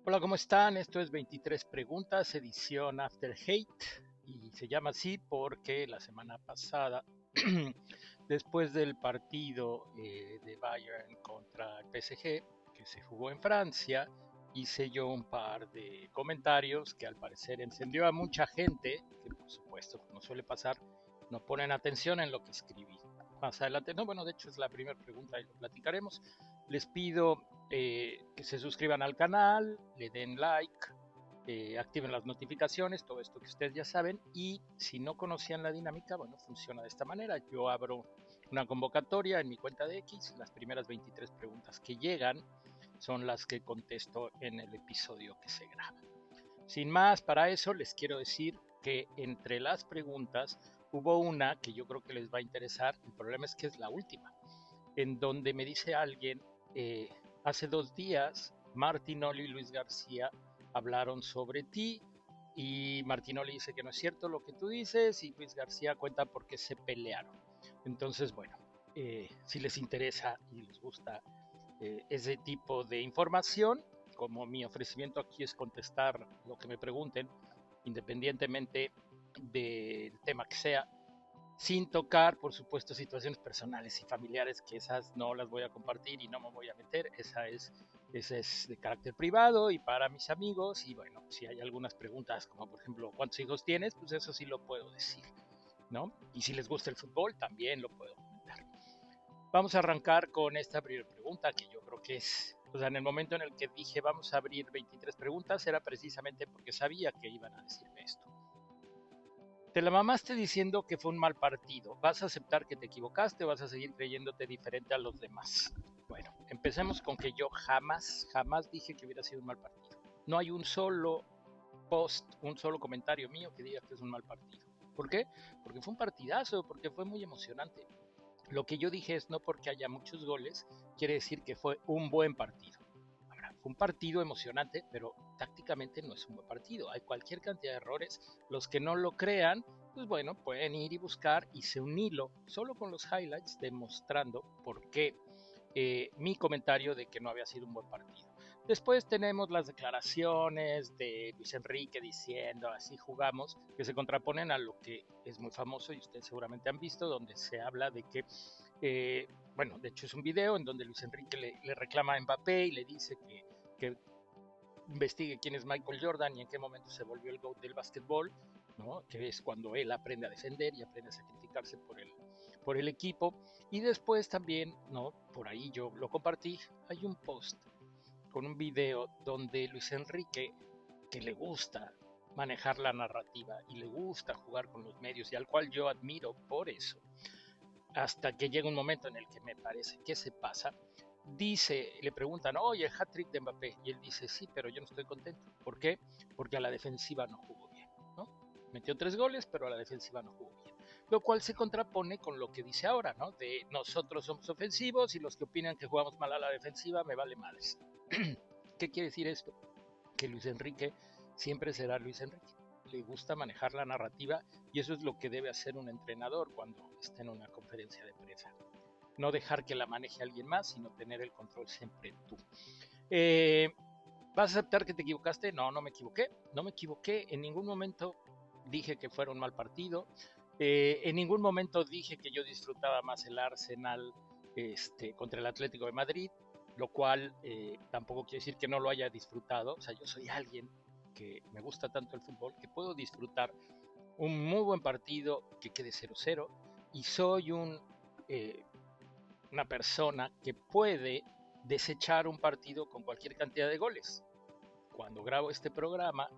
Hola, ¿cómo están? Esto es 23 preguntas, edición After Hate, y se llama así porque la semana pasada, después del partido de Bayern contra el PSG, que se jugó en Francia, hice yo un par de comentarios que al parecer encendió a mucha gente, que por supuesto, como suele pasar, no ponen atención en lo que escribí. Más adelante, no, bueno, de hecho es la primera pregunta y lo platicaremos. Les pido que se suscriban al canal, le den like, activen las notificaciones, todo esto que ustedes ya saben. Y si no conocían la dinámica, bueno, funciona de esta manera. Yo abro una convocatoria en mi cuenta de X, las primeras 23 preguntas que llegan son las que contesto en el episodio que se graba. Sin más, para eso les quiero decir que entre las preguntas hubo una que yo creo que les va a interesar. El problema es que es la última, en donde me dice alguien, eh, hace 2 días Martinoli y Luis García hablaron sobre ti, y Martinoli dice que no es cierto lo que tú dices y Luis García cuenta por qué se pelearon. Entonces, bueno, si les interesa y les gusta ese tipo de información, como mi ofrecimiento aquí es contestar lo que me pregunten, independientemente del tema que sea, sin tocar, por supuesto, situaciones personales y familiares, que esas no las voy a compartir y no me voy a meter. Esa es de carácter privado y para mis amigos. Y bueno, si hay algunas preguntas, como por ejemplo, ¿cuántos hijos tienes? Pues eso sí lo puedo decir, ¿no? Y si les gusta el fútbol, también lo puedo comentar. Vamos a arrancar con esta primera pregunta, que yo creo que es, o sea, en el momento en el que dije vamos a abrir 23 preguntas, era precisamente porque sabía que iban a decirme esto. Te la mamaste diciendo que fue un mal partido. ¿Vas a aceptar que te equivocaste o vas a seguir creyéndote diferente a los demás? Bueno, empecemos con que yo jamás dije que hubiera sido un mal partido. No hay un solo post, un solo comentario mío que diga que es un mal partido. ¿Por qué? Porque fue un partidazo, porque fue muy emocionante. Lo que yo dije es no porque haya muchos goles, quiere decir que fue un buen partido. Ahora, fue un partido emocionante, pero tácticamente no es un buen partido. Hay cualquier cantidad de errores. Los que no lo crean, pues bueno, pueden ir y buscar, hice un hilo solo con los highlights demostrando por qué mi comentario de que no había sido un buen partido. Después tenemos las declaraciones de Luis Enrique diciendo así jugamos, que se contraponen a lo que es muy famoso y ustedes seguramente han visto, donde se habla de que, bueno, de hecho es un video en donde Luis Enrique le reclama a Mbappé y le dice que investigue quién es Michael Jordan y en qué momento se volvió el GOAT del básquetbol, ¿no? Que es cuando él aprende a defender y aprende a sacrificarse por el equipo. Y después también, ¿no? Por ahí yo lo compartí, hay un post con un video donde Luis Enrique, que le gusta manejar la narrativa y le gusta jugar con los medios y al cual yo admiro por eso, hasta que llega un momento en el que me parece que se pasa, dice, le preguntan, oye, el hat-trick de Mbappé, y él dice, sí, pero yo no estoy contento. ¿Por qué? Porque a la defensiva no jugó bien, ¿no? Metió 3 goles, pero a la defensiva no jugó bien. Lo cual se contrapone con lo que dice ahora, ¿no? De nosotros somos ofensivos y los que opinan que jugamos mal a la defensiva me vale madres. ¿Qué quiere decir esto? Que Luis Enrique siempre será Luis Enrique. Le gusta manejar la narrativa y eso es lo que debe hacer un entrenador cuando está en una conferencia de prensa. No dejar que la maneje alguien más, sino tener el control siempre tú. Eh, ¿Vas a aceptar que te equivocaste? No, no me equivoqué. No me equivoqué. En ningún momento dije que fuera un mal partido. En ningún momento dije que yo disfrutaba más el Arsenal contra el Atlético de Madrid, lo cual tampoco quiere decir que no lo haya disfrutado. O sea, yo soy alguien que me gusta tanto el fútbol que puedo disfrutar un muy buen partido que quede 0-0 y soy eh, una persona que puede desechar un partido con cualquier cantidad de goles. Cuando grabo este programa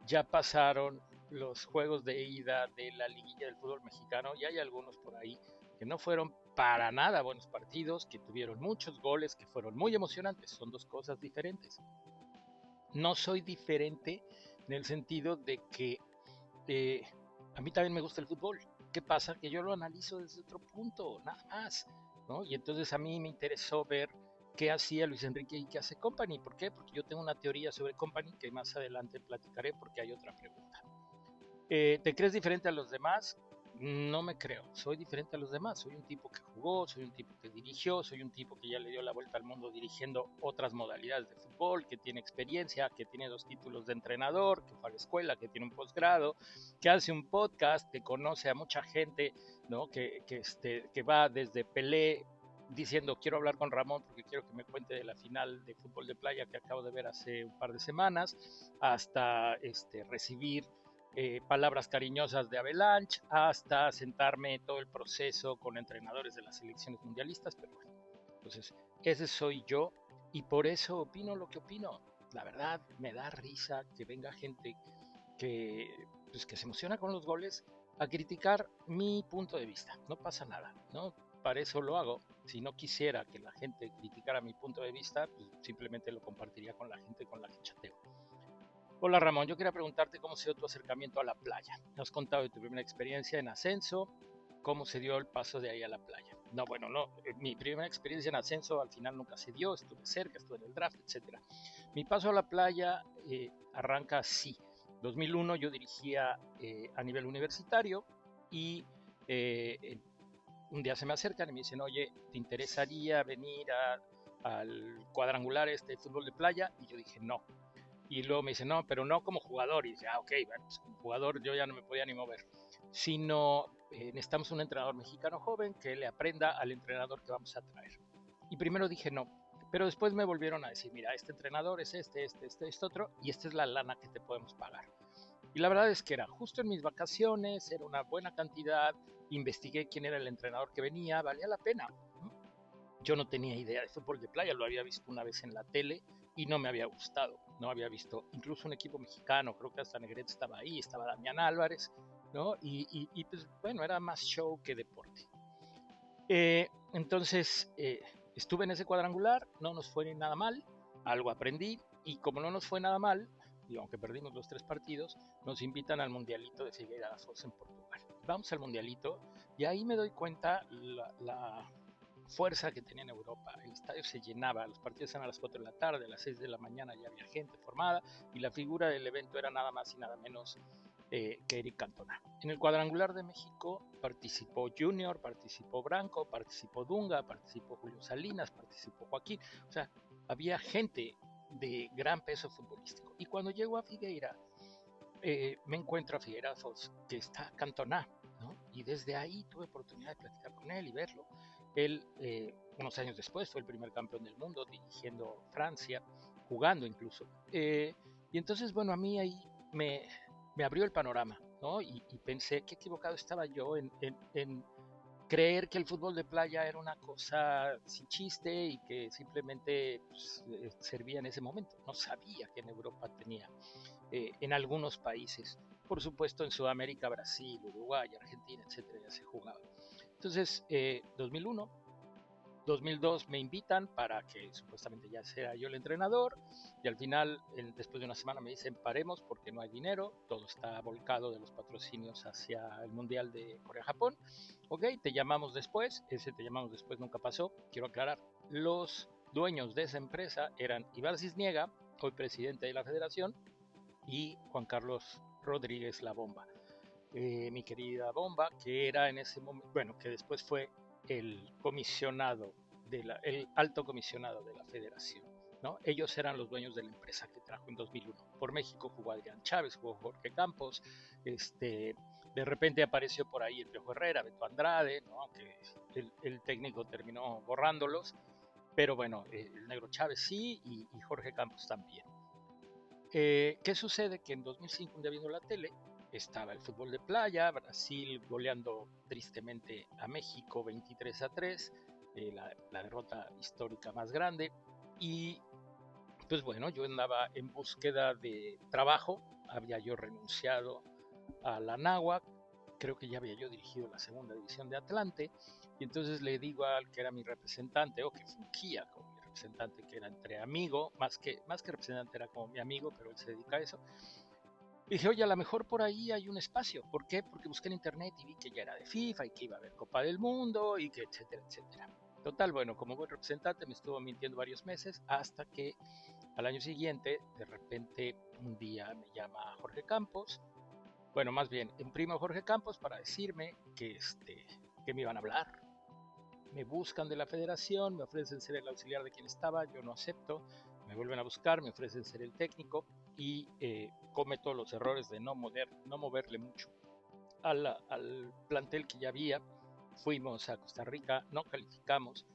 ya pasaron los juegos de ida de la liguilla del fútbol mexicano y hay algunos por ahí que no fueron para nada buenos partidos, que tuvieron muchos goles, que fueron muy emocionantes. Son dos cosas diferentes. No soy diferente en el sentido de que eh, a mí también me gusta el fútbol. ¿Qué pasa? Que yo lo analizo desde otro punto, nada más, ¿no? Y entonces a mí me interesó ver qué hacía Luis Enrique y qué hace Company. ¿Por qué? Porque yo tengo una teoría sobre Company que más adelante platicaré porque hay otra pregunta. ¿Te crees diferente a los demás? no me creo, soy diferente a los demás, soy un tipo que jugó, soy un tipo que dirigió, soy un tipo que ya le dio la vuelta al mundo dirigiendo otras modalidades de fútbol, que tiene experiencia, que tiene 2 títulos de entrenador, que fue a la escuela, que tiene un posgrado, que hace un podcast, que conoce a mucha gente, ¿no? Que va desde Pelé diciendo quiero hablar con Ramón porque quiero que me cuente de la final de fútbol de playa que acabo de ver hace un par de semanas, hasta recibir palabras cariñosas de Avalanche, hasta sentarme todo el proceso con entrenadores de las selecciones mundialistas, pero bueno, entonces ese soy yo y por eso opino lo que opino. La verdad, me da risa que venga gente que se emociona con los goles a criticar mi punto de vista. No pasa nada, ¿no? Para eso lo hago. Si no quisiera que la gente criticara mi punto de vista, pues simplemente lo compartiría con la gente con la que chateo. Hola Ramón, yo quería preguntarte cómo se dio tu acercamiento a la playa. Nos has contado de tu primera experiencia en ascenso, cómo se dio el paso de ahí a la playa. No, bueno, no, mi primera experiencia en ascenso al final nunca se dio, estuve cerca, estuve en el draft, etcétera. Mi paso a la playa arranca así. 2001 yo dirigía a nivel universitario y un día se me acercan y me dicen, oye, ¿te interesaría venir al cuadrangular de fútbol de playa? Y yo dije, no. Y luego me dice, no, pero no como jugador. Y dice, ok, bueno, pues como jugador yo ya no me podía ni mover. Sino necesitamos un entrenador mexicano joven que le aprenda al entrenador que vamos a traer. Y primero dije no, pero después me volvieron a decir, mira, este entrenador es este otro, y esta es la lana que te podemos pagar. Y la verdad es que era justo en mis vacaciones, era una buena cantidad, investigué quién era el entrenador que venía, valía la pena. Yo no tenía idea de fútbol de playa, lo había visto una vez en la tele y no me había gustado. No había visto incluso un equipo mexicano, creo que hasta Negrete estaba ahí, estaba Damián Álvarez, ¿no? Y pues bueno, era más show que deporte. Entonces estuve en ese cuadrangular, no nos fue nada mal, algo aprendí y como no nos fue nada mal, y aunque perdimos los 3 partidos, nos invitan al Mundialito de Figueira da Foz en Portugal. Vamos al Mundialito y ahí me doy cuenta la fuerza que tenía en Europa. El estadio se llenaba, los partidos eran a las 4 de la tarde, a las 6 de la mañana ya había gente formada y la figura del evento era nada más y nada menos que Eric Cantona. En el cuadrangular de México participó Junior, participó Branco, participó Dunga, participó Julio Salinas, participó Joaquín. O sea, había gente de gran peso futbolístico. Y cuando llego a Figueira, me encuentro a Figueira Foz, que está Cantona, ¿no? Y desde ahí tuve oportunidad de platicar con él y verlo. Él, unos años después, fue el primer campeón del mundo dirigiendo Francia, jugando incluso. Y entonces, bueno, a mí ahí me, me abrió el panorama, ¿no? Y pensé qué equivocado estaba yo en creer que el fútbol de playa era una cosa sin chiste y que simplemente pues, servía en ese momento. No sabía que en Europa tenía, en algunos países, por supuesto en Sudamérica, Brasil, Uruguay, Argentina, etcétera, ya se jugaba. Entonces, 2001, 2002 me invitan para que supuestamente ya sea yo el entrenador y al final, después de una semana me dicen paremos porque no hay dinero, todo está volcado de los patrocinios hacia el Mundial de Corea-Japón. Ok, te llamamos después, ese te llamamos después nunca pasó, quiero aclarar, los dueños de esa empresa eran Ibar Cisniega, hoy presidente de la federación, y Juan Carlos Rodríguez La Bomba. Mi querida Bomba, que era en ese momento, bueno, que después fue el comisionado, el alto comisionado de la federación. ¿No? Ellos eran los dueños de la empresa que trajo en 2001. Por México jugó Adrián Chávez, jugó Jorge Campos, de repente apareció por ahí el Piojo Herrera, Beto Andrade, ¿no? Aunque el técnico terminó borrándolos, pero bueno, el Negro Chávez sí y Jorge Campos también. ¿Qué sucede? Que en 2005, un día viendo la tele, estaba el fútbol de playa, Brasil goleando tristemente a México 23-3, la derrota histórica más grande, y pues bueno, yo andaba en búsqueda de trabajo, había yo renunciado a la Náhuac, creo que ya había yo dirigido la segunda división de Atlante, y entonces le digo al que era mi representante, o que fungía como mi representante, que era entre amigo, más que representante era como mi amigo, pero él se dedica a eso. Y dije, oye, a lo mejor por ahí hay un espacio. ¿Por qué? Porque busqué en internet y vi que ya era de FIFA y que iba a haber Copa del Mundo y que etcétera, etcétera. Total, bueno, como buen representante me estuvo mintiendo varios meses hasta que al año siguiente, de repente, un día me llama Jorge Campos bueno, más bien, imprimo a Jorge Campos para decirme que me iban a hablar. Me buscan de la federación, me ofrecen ser el auxiliar de quien estaba, yo no acepto, me vuelven a buscar, me ofrecen ser el técnico y cometo los errores de no moverle mucho al plantel que ya había. Fuimos a Costa Rica, no calificamos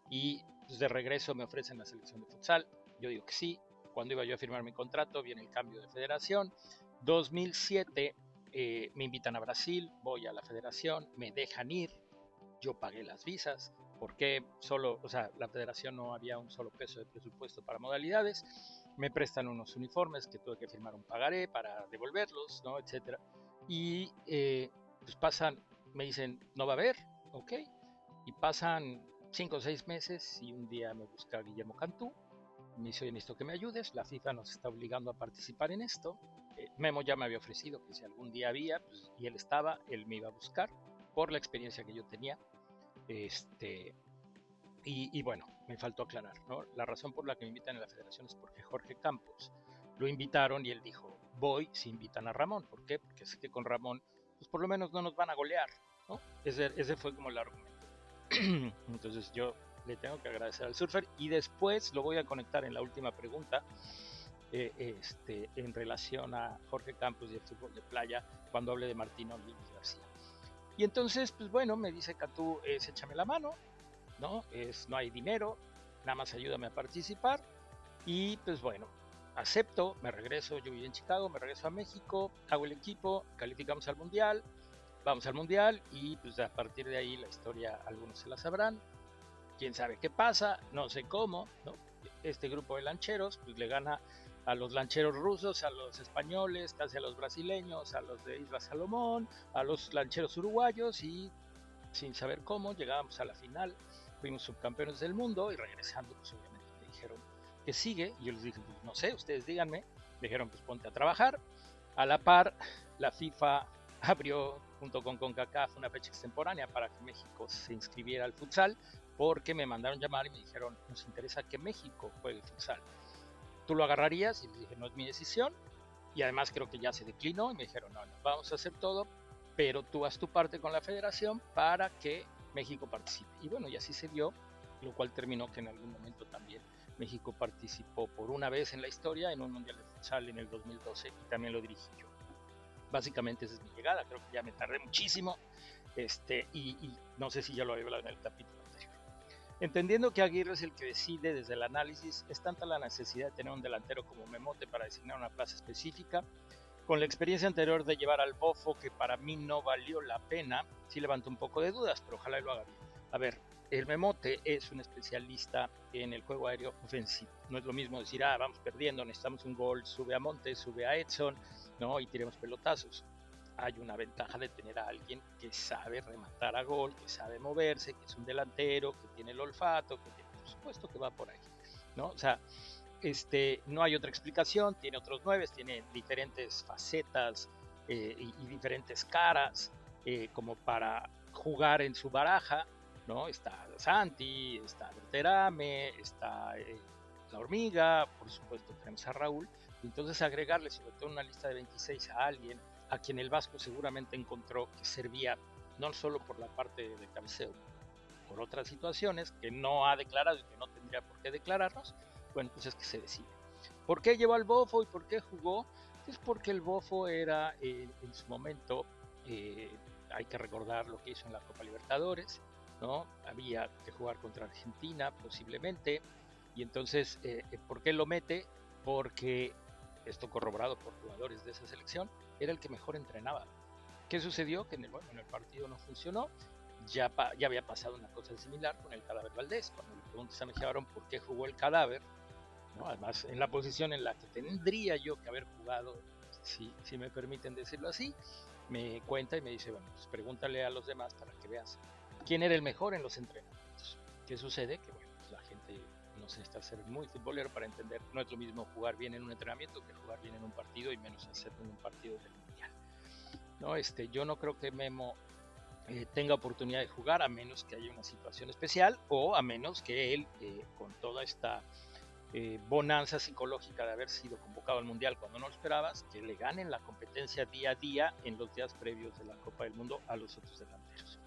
y pues, de regreso me ofrecen la selección de futsal. Yo digo que sí. Cuando iba yo a firmar mi contrato, viene el cambio de federación. 2007 me invitan a Brasil, voy a la federación, me dejan ir, yo pagué las visas, porque solo, o sea, la federación no había un solo peso de presupuesto para modalidades, me prestan unos uniformes que tuve que firmar un pagaré para devolverlos, ¿no? Etcétera. Y pues pasan, me dicen, no va a haber, ok, y pasan 5 o 6 meses y un día me busca Guillermo Cantú, me dice, oye, necesito que me ayudes, la FIFA nos está obligando a participar en esto. Memo ya me había ofrecido que si algún día había, pues, y él estaba, él me iba a buscar por la experiencia que yo tenía. Y bueno, me faltó aclarar, ¿no? La razón por la que me invitan a la federación es porque Jorge Campos lo invitaron y él dijo, voy si invitan a Ramón. ¿Por qué? Porque sé que con Ramón, pues por lo menos no nos van a golear, ¿no? Ese fue como el argumento. Entonces yo le tengo que agradecer al surfer y después lo voy a conectar en la última pregunta en relación a Jorge Campos y el fútbol de playa cuando hable de Martín Olivas García. Y entonces, pues bueno, me dice Cantú, échame la mano, ¿no? No hay dinero, nada más ayúdame a participar. Y pues bueno, acepto, me regreso, yo vivo en Chicago, me regreso a México, hago el equipo, calificamos al Mundial, vamos al Mundial y pues a partir de ahí la historia algunos se la sabrán, quién sabe qué pasa, no sé cómo, ¿no? Este grupo de lancheros pues le gana a los lancheros rusos, a los españoles, casi a los brasileños, a los de Isla Salomón, a los lancheros uruguayos y sin saber cómo llegábamos a la final, fuimos subcampeones del mundo y regresando pues obviamente me dijeron que sigue y yo les dije pues no sé, ustedes díganme, me dijeron pues ponte a trabajar. A la par la FIFA abrió junto con CONCACAF una fecha extemporánea para que México se inscribiera al futsal porque me mandaron llamar y me dijeron nos interesa que México juegue futsal, ¿tú lo agarrarías? Y les dije no es mi decisión y además creo que ya se declinó y me dijeron no, vamos a hacer todo pero tú haz tu parte con la federación para que México participe. Y bueno, y así se dio, lo cual terminó que en algún momento también México participó por una vez en la historia en un Mundial de Futsal en el 2012 y también lo dirigí yo. Básicamente esa es mi llegada, creo que ya me tardé muchísimo y no sé si ya lo había hablado en el capítulo anterior. Entendiendo que Aguirre es el que decide desde el análisis, es tanta la necesidad de tener un delantero como Memote para designar una plaza específica. Con la experiencia anterior de llevar al Bofo, que para mí no valió la pena, sí levanto un poco de dudas, pero ojalá lo haga bien. A ver, el Memote es un especialista en el juego aéreo ofensivo. No es lo mismo decir, vamos perdiendo, necesitamos un gol, sube a Montes, sube a Edson, ¿no? Y tiremos pelotazos. Hay una ventaja de tener a alguien que sabe rematar a gol, que sabe moverse, que es un delantero, que tiene el olfato, que tiene, por supuesto que va por ahí, ¿no? O sea, no hay otra explicación, tiene otros 9, tiene diferentes facetas y diferentes caras como para jugar en su baraja, ¿no? Está Santi, está Berterame, está la hormiga, por supuesto tenemos a Raúl, entonces agregarle sobre todo una lista de 26 a alguien a quien el Vasco seguramente encontró que servía no solo por la parte de cabeceo, por otras situaciones que no ha declarado y que no tendría por qué declararnos, bueno, pues es que se decide. ¿Por qué llevó al Bofo y por qué jugó? Pues porque el Bofo era en su momento, hay que recordar lo que hizo en la Copa Libertadores, ¿no? Había que jugar contra Argentina posiblemente, y entonces, ¿por qué lo mete? Porque, esto corroborado por jugadores de esa selección, era el que mejor entrenaba. ¿Qué sucedió? Que en el partido no funcionó. Ya había pasado una cosa similar con el Cadáver Valdés. Cuando le preguntas a Mejía Barón por qué jugó el Cadáver, ¿no? Además en la posición en la que tendría yo que haber jugado, si me permiten decirlo así, me cuenta y me dice, bueno, pues pregúntale a los demás para que veas quién era el mejor en los entrenamientos. ¿Qué sucede? Que bueno, pues la gente no necesita ser muy futbolero para entender, no es lo mismo jugar bien en un entrenamiento que jugar bien en un partido y menos hacerlo en un partido del Mundial, ¿no? Yo no creo que Memo tenga oportunidad de jugar a menos que haya una situación especial o a menos que él con toda esta bonanza psicológica de haber sido convocado al Mundial cuando no lo esperabas, que le ganen la competencia día a día en los días previos de la Copa del Mundo a los otros delanteros.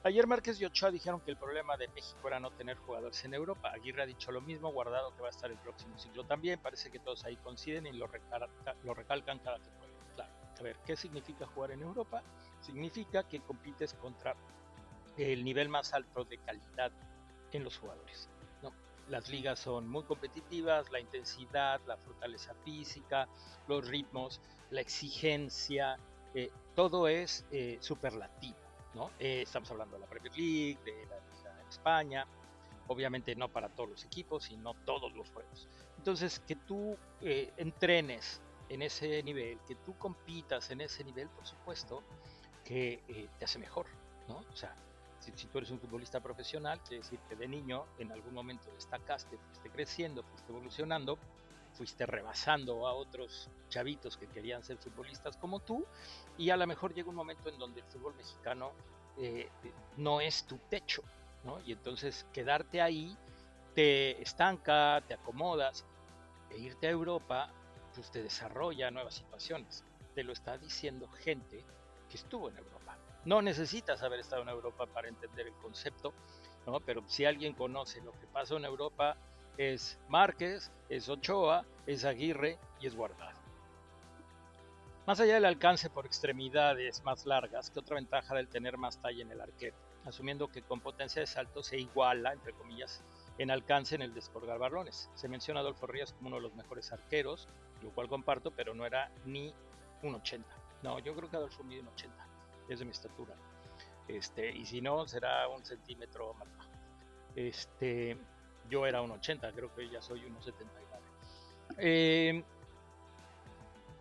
Ayer Márquez y Ochoa dijeron que el problema de México era no tener jugadores en Europa. Aguirre ha dicho lo mismo, Guardado que va a estar el próximo ciclo también. Parece que todos ahí coinciden y lo recalcan cada que pueden. Claro, a ver, ¿qué significa jugar en Europa? Significa que compites contra el nivel más alto de calidad en los jugadores, ¿no? Las ligas son muy competitivas, la intensidad, la fortaleza física, los ritmos, la exigencia, todo es superlativo, ¿no? Estamos hablando de la Premier League, de la Liga en España, obviamente no para todos los equipos, sino todos los juegos. Entonces, que tú entrenes en ese nivel, que tú compitas en ese nivel, por supuesto, que te hace mejor, ¿no? O sea, si tú eres un futbolista profesional, quiere decir que de niño en algún momento destacaste, fuiste creciendo, fuiste evolucionando, fuiste rebasando a otros chavitos que querían ser futbolistas como tú, y a lo mejor llega un momento en donde el fútbol mexicano no es tu techo, ¿no? Y entonces quedarte ahí te estanca, te acomodas, e irte a Europa pues te desarrolla nuevas situaciones. Te lo está diciendo gente que estuvo en Europa. No necesitas haber estado en Europa para entender el concepto, ¿no? Pero si alguien conoce lo que pasó en Europa, es Márquez, es Ochoa, es Aguirre y es Guardado. Más allá del alcance por extremidades más largas, ¿qué otra ventaja del tener más talla en el arquero? Asumiendo que con potencia de salto se iguala, entre comillas, en alcance en el descolgar balones. Se menciona a Adolfo Ríos como uno de los mejores arqueros, lo cual comparto, pero no era ni un 80. No, yo creo que Adolfo mide un 80, es de mi estatura. Y si no, será un centímetro más bajo. Yo era un 80, creo que ya soy 1,79.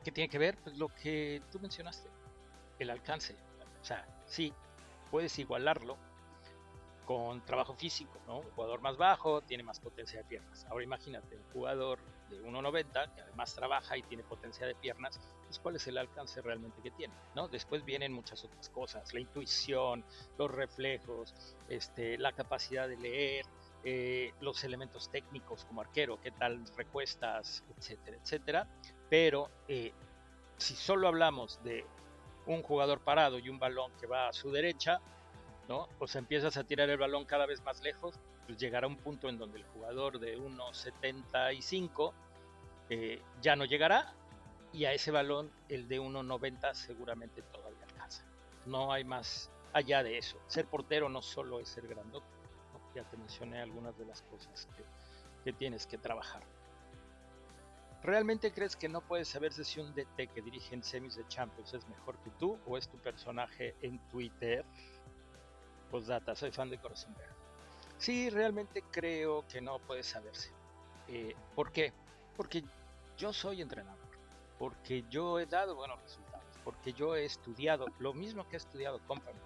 ¿Qué tiene que ver? Pues lo que tú mencionaste, el alcance. O sea, sí, puedes igualarlo con trabajo físico, ¿no? Un jugador más bajo tiene más potencia de piernas. Ahora imagínate, un jugador de 1,90 que además trabaja y tiene potencia de piernas, pues ¿cuál es el alcance realmente que tiene? ¿No? Después vienen muchas otras cosas, la intuición, los reflejos, la capacidad de leer, los elementos técnicos como arquero, qué tal recuestas, etcétera, etcétera. Pero si solo hablamos de un jugador parado y un balón que va a su derecha, ¿no? O sea, empiezas a tirar el balón cada vez más lejos, pues llegará un punto en donde el jugador de 1,75 ya no llegará, y a ese balón el de 1,90 seguramente todavía alcanza. No hay más allá de eso. Ser portero no solo es ser grandote, ¿no? Ya te mencioné algunas de las cosas que tienes que trabajar. ¿Realmente crees que no puedes saberse si un DT que dirige en semis de Champions es mejor que tú o es tu personaje en Twitter? Postdata, soy fan de Corazón Verde. Sí, realmente creo que no puede saberse. ¿Por qué? Porque yo soy entrenador, porque yo he dado buenos resultados, porque yo he estudiado lo mismo que he estudiado Company.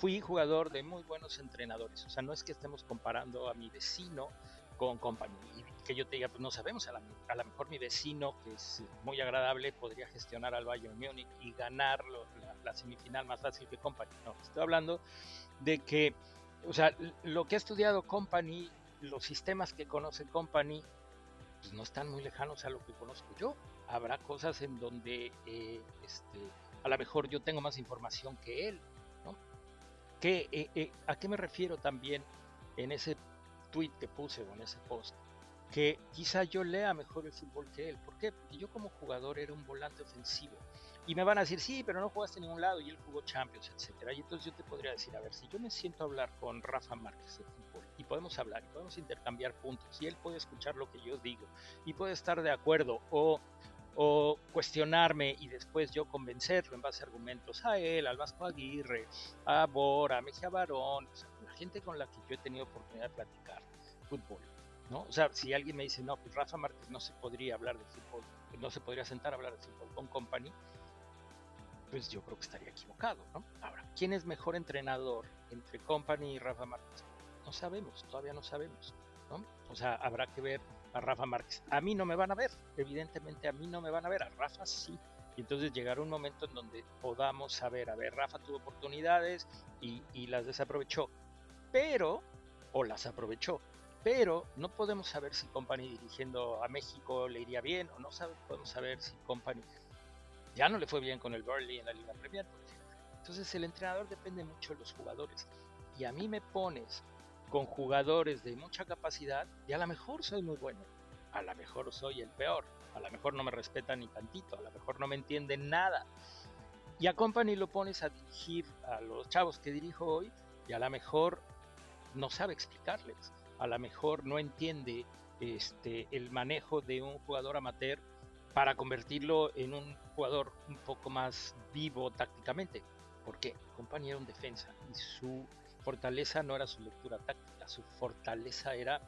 Fui jugador de muy buenos entrenadores, o sea, no es que estemos comparando a mi vecino con Company y que yo te diga, pues no sabemos, a lo mejor mi vecino, que es muy agradable, podría gestionar al Bayern Múnich y ganar la semifinal más fácil que Company. No, estoy hablando de que, o sea, lo que ha estudiado Company, los sistemas que conoce Company, pues no están muy lejanos a lo que conozco yo. Habrá cosas en donde a lo mejor yo tengo más información que él, ¿no? ¿A qué me refiero también en ese tweet que puse o en ese post? Que quizá yo lea mejor el fútbol que él. ¿Por qué? Porque yo como jugador era un volante ofensivo. Y me van a decir, sí, pero no jugaste en ningún lado y él jugó Champions, etcétera. Y entonces yo te podría decir, a ver, si yo me siento a hablar con Rafa Márquez de fútbol y podemos hablar y podemos intercambiar puntos y él puede escuchar lo que yo digo y puede estar de acuerdo o cuestionarme y después yo convencerlo en base a argumentos a él, al Vasco Aguirre, a Bora, a Mejía Barón, o sea, la gente con la que yo he tenido oportunidad de platicar fútbol, ¿no? O sea, si alguien me dice, no, pues Rafa Márquez no se podría hablar de fútbol, no se podría sentar a hablar de fútbol con Company, pues yo creo que estaría equivocado, ¿no? Ahora, ¿quién es mejor entrenador entre Company y Rafa Márquez? No sabemos, todavía no sabemos, ¿no? O sea, habrá que ver a Rafa Márquez. A mí no me van a ver, evidentemente a mí no me van a ver, a Rafa sí. Y entonces llegará un momento en donde podamos saber, a ver, Rafa tuvo oportunidades y las desaprovechó, pero, o las aprovechó, pero no podemos saber si Company dirigiendo a México le iría bien, o no podemos saber si Company ya no le fue bien con el Burnley en la Liga Premier, por ejemplo. Entonces el entrenador depende mucho de los jugadores, y a mí me pones con jugadores de mucha capacidad y a lo mejor soy muy bueno, a lo mejor soy el peor, a lo mejor no me respetan ni tantito, a lo mejor no me entienden nada, y a Company lo pones a dirigir a los chavos que dirijo hoy y a lo mejor no sabe explicarles, a lo mejor no entiende el manejo de un jugador amateur para convertirlo en un jugador un poco más vivo tácticamente, porque Company era un defensa y su fortaleza no era su lectura táctica, su fortaleza era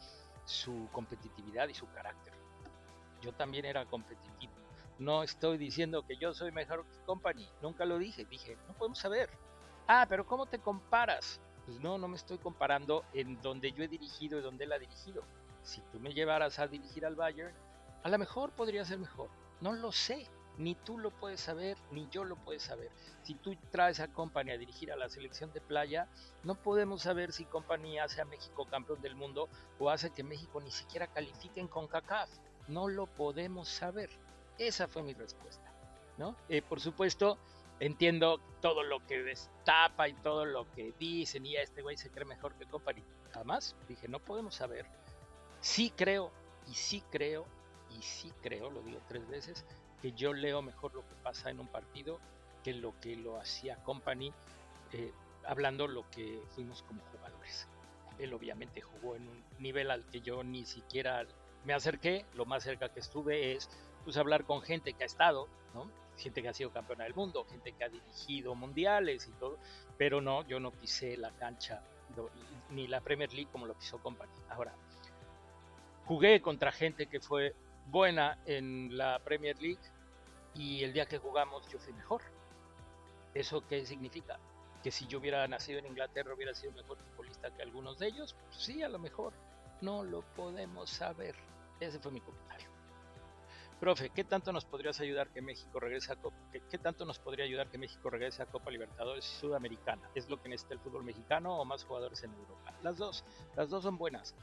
su competitividad y su carácter. Yo también era competitivo. No estoy diciendo que yo soy mejor que Company, nunca lo dije, dije, no podemos saber. Ah, pero ¿cómo te comparas? Pues no, no me estoy comparando en donde yo he dirigido y donde él ha dirigido. Si tú me llevaras a dirigir al Bayern, a lo mejor podría ser mejor. No lo sé, ni tú lo puedes saber, ni yo lo puedes saber. Si tú traes a Company a dirigir a la selección de playa, no podemos saber si Company hace a México campeón del mundo o hace que México ni siquiera califique en CONCACAF. No lo podemos saber. Esa fue mi respuesta, ¿no? Por supuesto, entiendo todo lo que destapa y todo lo que dicen, y este güey se cree mejor que Company. Jamás dije, no podemos saber. Sí creo, y sí creo, y sí creo, lo digo 3 veces, que yo leo mejor lo que pasa en un partido que lo que lo hacía Company, eh, hablando lo que fuimos como jugadores. Él obviamente jugó en un nivel al que yo ni siquiera me acerqué. Lo más cerca que estuve es pues hablar con gente que ha estado, ¿no? Gente que ha sido campeona del mundo, gente que ha dirigido mundiales y todo, pero no, yo no pisé la cancha ni la Premier League como lo pisó Company. Ahora, jugué contra gente que fue buena en la Premier League y el día que jugamos yo fui mejor. ¿Eso qué significa? Que si yo hubiera nacido en Inglaterra hubiera sido mejor futbolista que algunos de ellos. Pues sí, a lo mejor. No lo podemos saber. Ese fue mi comentario. Profe, ¿qué tanto nos podrías ayudar que México regrese a Copa? ¿Qué tanto nos podría ayudar que México regrese a Copa Libertadores Sudamericana? ¿Es lo que necesita el fútbol mexicano o más jugadores en Europa? Las dos son buenas,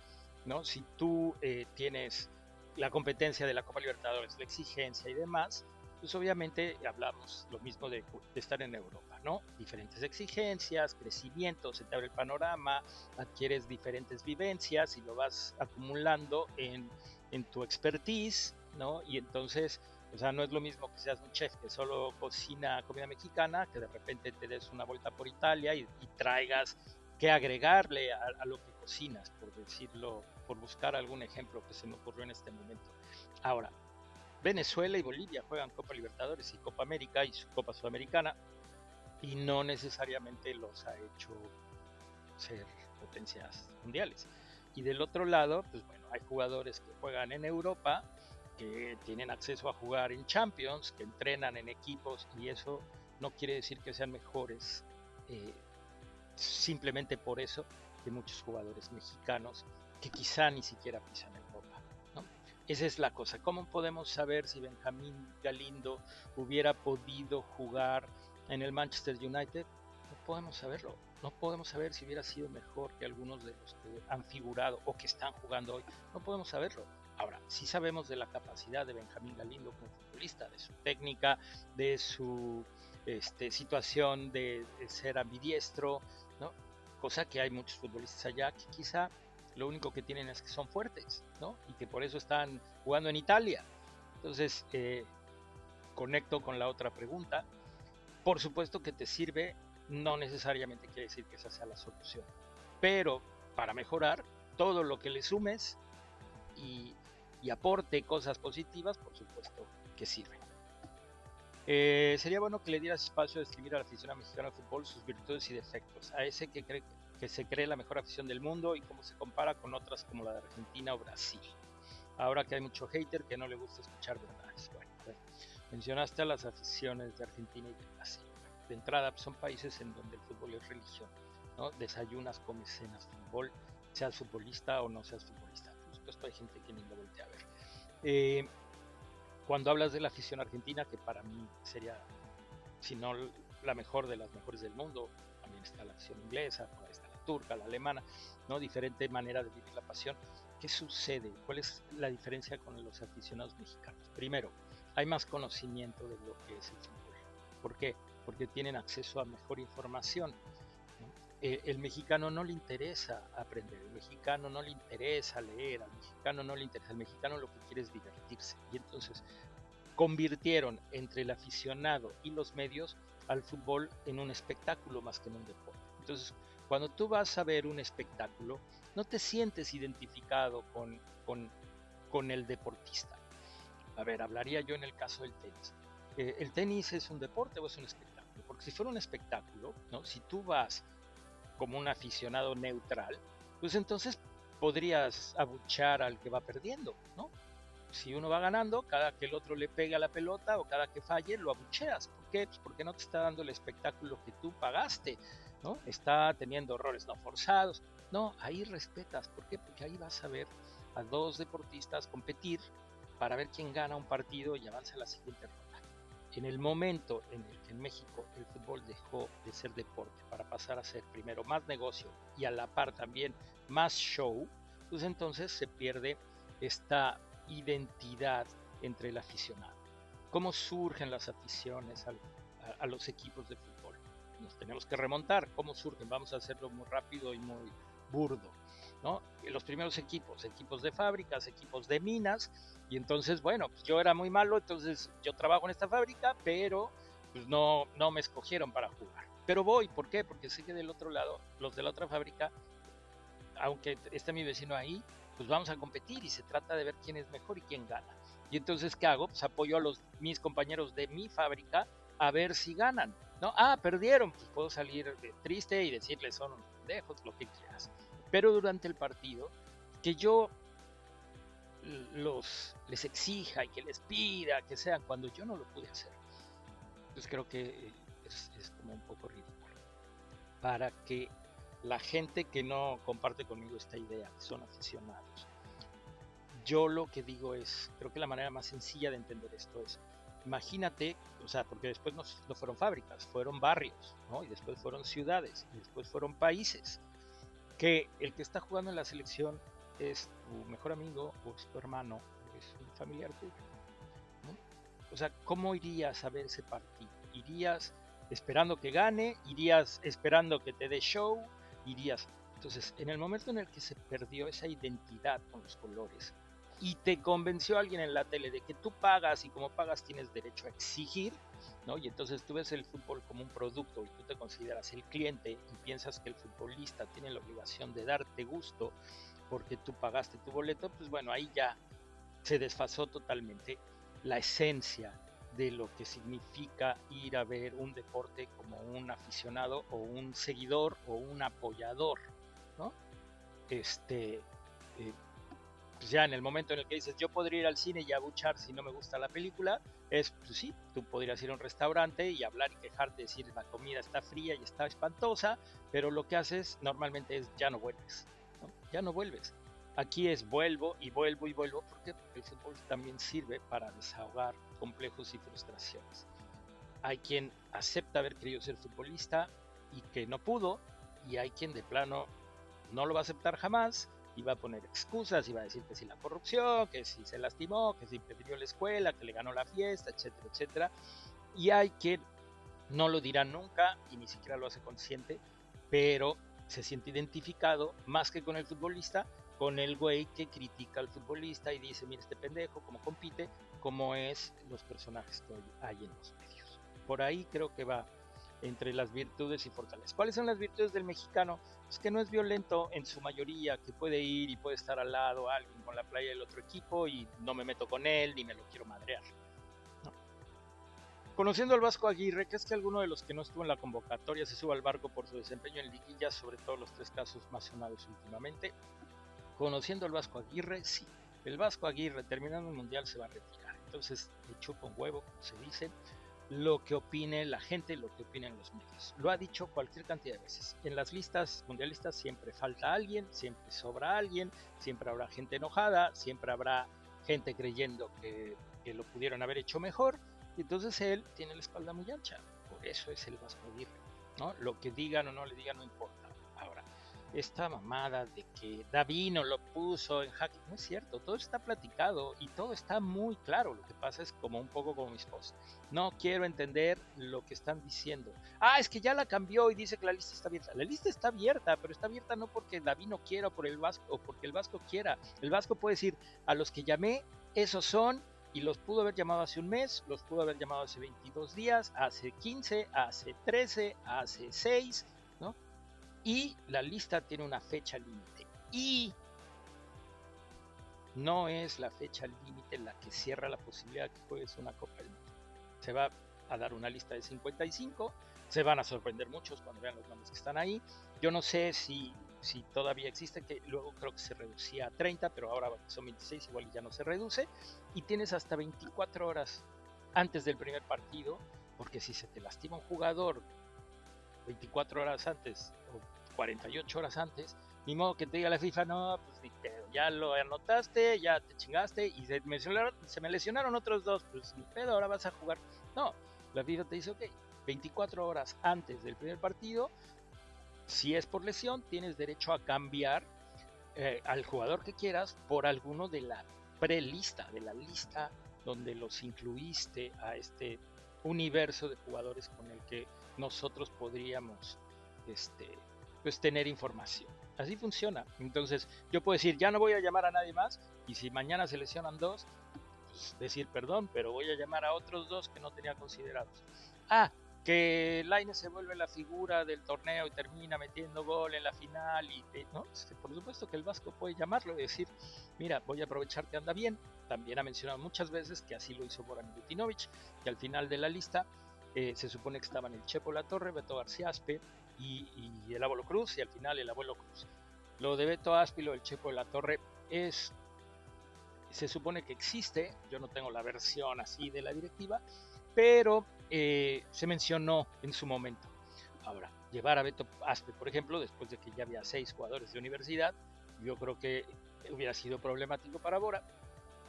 ¿no? Si tú tienes la competencia de la Copa Libertadores, la exigencia y demás, pues obviamente hablamos lo mismo de estar en Europa, ¿no? Diferentes exigencias, crecimiento, se te abre el panorama, adquieres diferentes vivencias y lo vas acumulando en tu expertise, ¿no? Y entonces, o sea, no es lo mismo que seas un chef que solo cocina comida mexicana, que de repente te des una vuelta por Italia y traigas que agregarle a lo que cocinas, por decirlo, por buscar algún ejemplo que se me ocurrió en este momento. Ahora, Venezuela y Bolivia juegan Copa Libertadores y Copa América y su Copa Sudamericana, y no necesariamente los ha hecho ser potencias mundiales. Y del otro lado, pues bueno, hay jugadores que juegan en Europa, que tienen acceso a jugar en Champions, que entrenan en equipos, y eso no quiere decir que sean mejores, simplemente por eso, que muchos jugadores mexicanos que quizá ni siquiera pisan Europa, ¿no? Esa es la cosa. ¿Cómo podemos saber si Benjamín Galindo hubiera podido jugar en el Manchester United? No podemos saberlo. No podemos saber si hubiera sido mejor que algunos de los que han figurado o que están jugando hoy. No podemos saberlo. Ahora, sí sabemos de la capacidad de Benjamín Galindo como futbolista, de su técnica, de su situación de ser ambidiestro, ¿no? Cosa que hay muchos futbolistas allá que quizá lo único que tienen es que son fuertes, ¿no? Y que por eso están jugando en Italia. Entonces, conecto con la otra pregunta. Por supuesto que te sirve, no necesariamente quiere decir que esa sea la solución, pero para mejorar, todo lo que le sumes y aporte cosas positivas, por supuesto que sirve. Sería bueno que le dieras espacio a describir al aficionado mexicano de fútbol sus virtudes y defectos, a ese que cree que se cree la mejor afición del mundo y cómo se compara con otras como la de Argentina o Brasil. Ahora que hay mucho hater que no le gusta escuchar verdades. Bueno, a ver, mencionaste a las aficiones de Argentina y de Brasil. De entrada, pues, son países en donde el fútbol es religión, ¿no? Desayunas, comes, cenas fútbol, seas futbolista o no seas futbolista. Por supuesto, hay gente que ni lo voltea a ver. Cuando hablas de la afición argentina, que para mí sería, si no la mejor de las mejores del mundo, también está la afición inglesa, por ahí está la turca, la alemana, ¿no? Diferente manera de vivir la pasión. ¿qué sucede? ¿Cuál es la diferencia con los aficionados mexicanos? Primero, hay más conocimiento de lo que es el fútbol. ¿Por qué? Porque tienen acceso a mejor información, ¿no? El mexicano no le interesa aprender, el mexicano no le interesa leer, al mexicano no le interesa, el mexicano lo que quiere es divertirse. Y entonces convirtieron entre el aficionado y los medios al fútbol en un espectáculo más que en un deporte. Entonces, cuando tú vas a ver un espectáculo, no te sientes identificado con el deportista. A ver, hablaría yo en el caso del tenis. ¿El tenis es un deporte o es un espectáculo? Porque si fuera un espectáculo, ¿no? Si tú vas como un aficionado neutral, pues entonces podrías abuchar al que va perdiendo, ¿no? Si uno va ganando, cada que el otro le pega la pelota o cada que falle, lo abucheas. ¿Por qué? Pues porque no te está dando el espectáculo que tú pagaste, ¿no? Está teniendo errores no forzados. No, ahí respetas. ¿Por qué? Porque ahí vas a ver a dos deportistas competir para ver quién gana un partido y avanza a la siguiente ronda. En el momento en el que en México el fútbol dejó de ser deporte para pasar a ser primero más negocio y a la par también más show, pues entonces se pierde esta identidad entre el aficionado. ¿Cómo surgen las aficiones a los equipos de fútbol? Nos tenemos que remontar. ¿Cómo surgen? Vamos a hacerlo muy rápido y muy burdo, ¿no? Los primeros equipos de fábricas, equipos de minas, y entonces, bueno, pues yo era muy malo, entonces yo trabajo en esta fábrica, pero pues no me escogieron para jugar. Pero voy, ¿por qué? Porque sé que del otro lado, los de la otra fábrica, aunque esté mi vecino ahí, pues vamos a competir y se trata de ver quién es mejor y quién gana. Y entonces, ¿qué hago? Pues apoyo a mis compañeros de mi fábrica a ver si ganan, ¿no? Ah, perdieron, pues puedo salir triste y decirles son unos pendejos, lo que quieras. Pero durante el partido, que yo les exija y que les pida que sean cuando yo no lo pude hacer, pues creo que es como un poco ridículo. Para que la gente que no comparte conmigo esta idea, que son aficionados, yo lo que digo es, creo que la manera más sencilla de entender esto es, imagínate, o sea, porque después no fueron fábricas, fueron barrios, ¿no? Y después fueron ciudades, y después fueron países, que el que está jugando en la selección es tu mejor amigo, o es tu hermano, o es un familiar tuyo, ¿no? O sea, ¿cómo irías a ver ese partido? ¿Irías esperando que gane? ¿Irías esperando que te dé show? ¿Irías? Entonces, en el momento en el que se perdió esa identidad con los colores y te convenció alguien en la tele de que tú pagas y como pagas tienes derecho a exigir, ¿no? Y entonces tú ves el fútbol como un producto y tú te consideras el cliente y piensas que el futbolista tiene la obligación de darte gusto porque tú pagaste tu boleto, pues bueno, ahí ya se desfasó totalmente la esencia de lo que significa ir a ver un deporte como un aficionado o un seguidor o un apoyador, ¿no? Este, eh, pues ya en el momento en el que dices yo podría ir al cine y abuchar si no me gusta la película, es pues sí, tú podrías ir a un restaurante y hablar y quejarte, decir la comida está fría y está espantosa, pero lo que haces normalmente es ya no vuelves, ¿no? Ya no vuelves. Aquí es vuelvo y vuelvo y vuelvo. ¿Por qué? Porque el fútbol también sirve para desahogar complejos y frustraciones. Hay quien acepta haber querido ser futbolista y que no pudo, y hay quien de plano no lo va a aceptar jamás y va a poner excusas y va a decir que si la corrupción, que si se lastimó, que si prefirió la escuela, que le ganó la fiesta, etcétera, etcétera. Y hay quien no lo dirá nunca y ni siquiera lo hace consciente, pero se siente identificado más que con el futbolista, con el güey que critica al futbolista y dice, mira este pendejo, cómo compite, cómo es los personajes que hay en los medios. Por ahí creo que va entre las virtudes y fortalezas. ¿Cuáles son las virtudes del mexicano? Pues que no es violento en su mayoría, que puede ir y puede estar al lado a alguien con la playa del otro equipo y no me meto con él ni me lo quiero madrear. No. Conociendo al Vasco Aguirre, ¿crees que alguno de los que no estuvo en la convocatoria se suba al barco por su desempeño en liguillas, sobre todo los tres casos más sonados últimamente? Conociendo al Vasco Aguirre, sí. El Vasco Aguirre, terminando el Mundial, se va a retirar. Entonces, le chupa un huevo, como se dice, lo que opine la gente, lo que opinen los medios. Lo ha dicho cualquier cantidad de veces. En las listas mundialistas siempre falta alguien, siempre sobra alguien, siempre habrá gente enojada, siempre habrá gente creyendo que lo pudieron haber hecho mejor. Y entonces él tiene la espalda muy ancha. Por eso es el Vasco Aguirre, ¿no? Lo que digan o no le digan no importa. Ahora, esta mamada de que Davino lo puso en jaque, no es cierto, todo está platicado y todo está muy claro. Lo que pasa es como un poco como mis posts. No quiero entender lo que están diciendo. Es que ya la cambió y dice que la lista está abierta. La lista está abierta, pero está abierta no porque Davino quiera o por el Vasco o porque el Vasco quiera. El Vasco puede decir, a los que llamé, esos son, y los pudo haber llamado hace un mes, los pudo haber llamado hace 22 días, hace 15, hace 13, hace 6, ¿no? Y la lista tiene una fecha límite. Y no es la fecha límite la que cierra la posibilidad de que juegues una Copa del Mundo. Se va a dar una lista de 55. Se van a sorprender muchos cuando vean los nombres que están ahí. Yo no sé si todavía existe, que luego creo que se reducía a 30, pero ahora son 26, igual ya no se reduce. Y tienes hasta 24 horas antes del primer partido, porque si se te lastima un jugador 24 horas antes o 48 horas antes, ni modo que te diga la FIFA, no, pues ni pedo, ya lo anotaste, ya te chingaste y se me lesionaron otros dos, pues ni pedo, ahora vas a jugar. No, la FIFA te dice, ok, 24 horas antes del primer partido, si es por lesión, tienes derecho a cambiar al jugador que quieras por alguno de la prelista, de la lista donde los incluiste a este universo de jugadores con el que nosotros podríamos pues tener información. Así funciona. Entonces yo puedo decir, ya no voy a llamar a nadie más, y si mañana se lesionan dos, pues decir perdón, pero voy a llamar a otros dos que no tenía considerados. Que Lainez se vuelve la figura del torneo y termina metiendo gol en la final, y ¿no? Por supuesto que el Vasco puede llamarlo y decir, mira, voy a aprovechar que anda bien. También ha mencionado muchas veces que así lo hizo Goran Butinović, que al final de la lista se supone que estaban el Chepo Latorre, Beto García Aspe y el Abuelo Cruz, y al final el Abuelo Cruz. Lo de Beto Aspe y lo del Chepo Latorre se supone que existe, yo no tengo la versión así de la directiva, pero se mencionó en su momento. Ahora, llevar a Beto Aspe, por ejemplo, después de que ya había 6 jugadores de universidad, yo creo que hubiera sido problemático para Bora,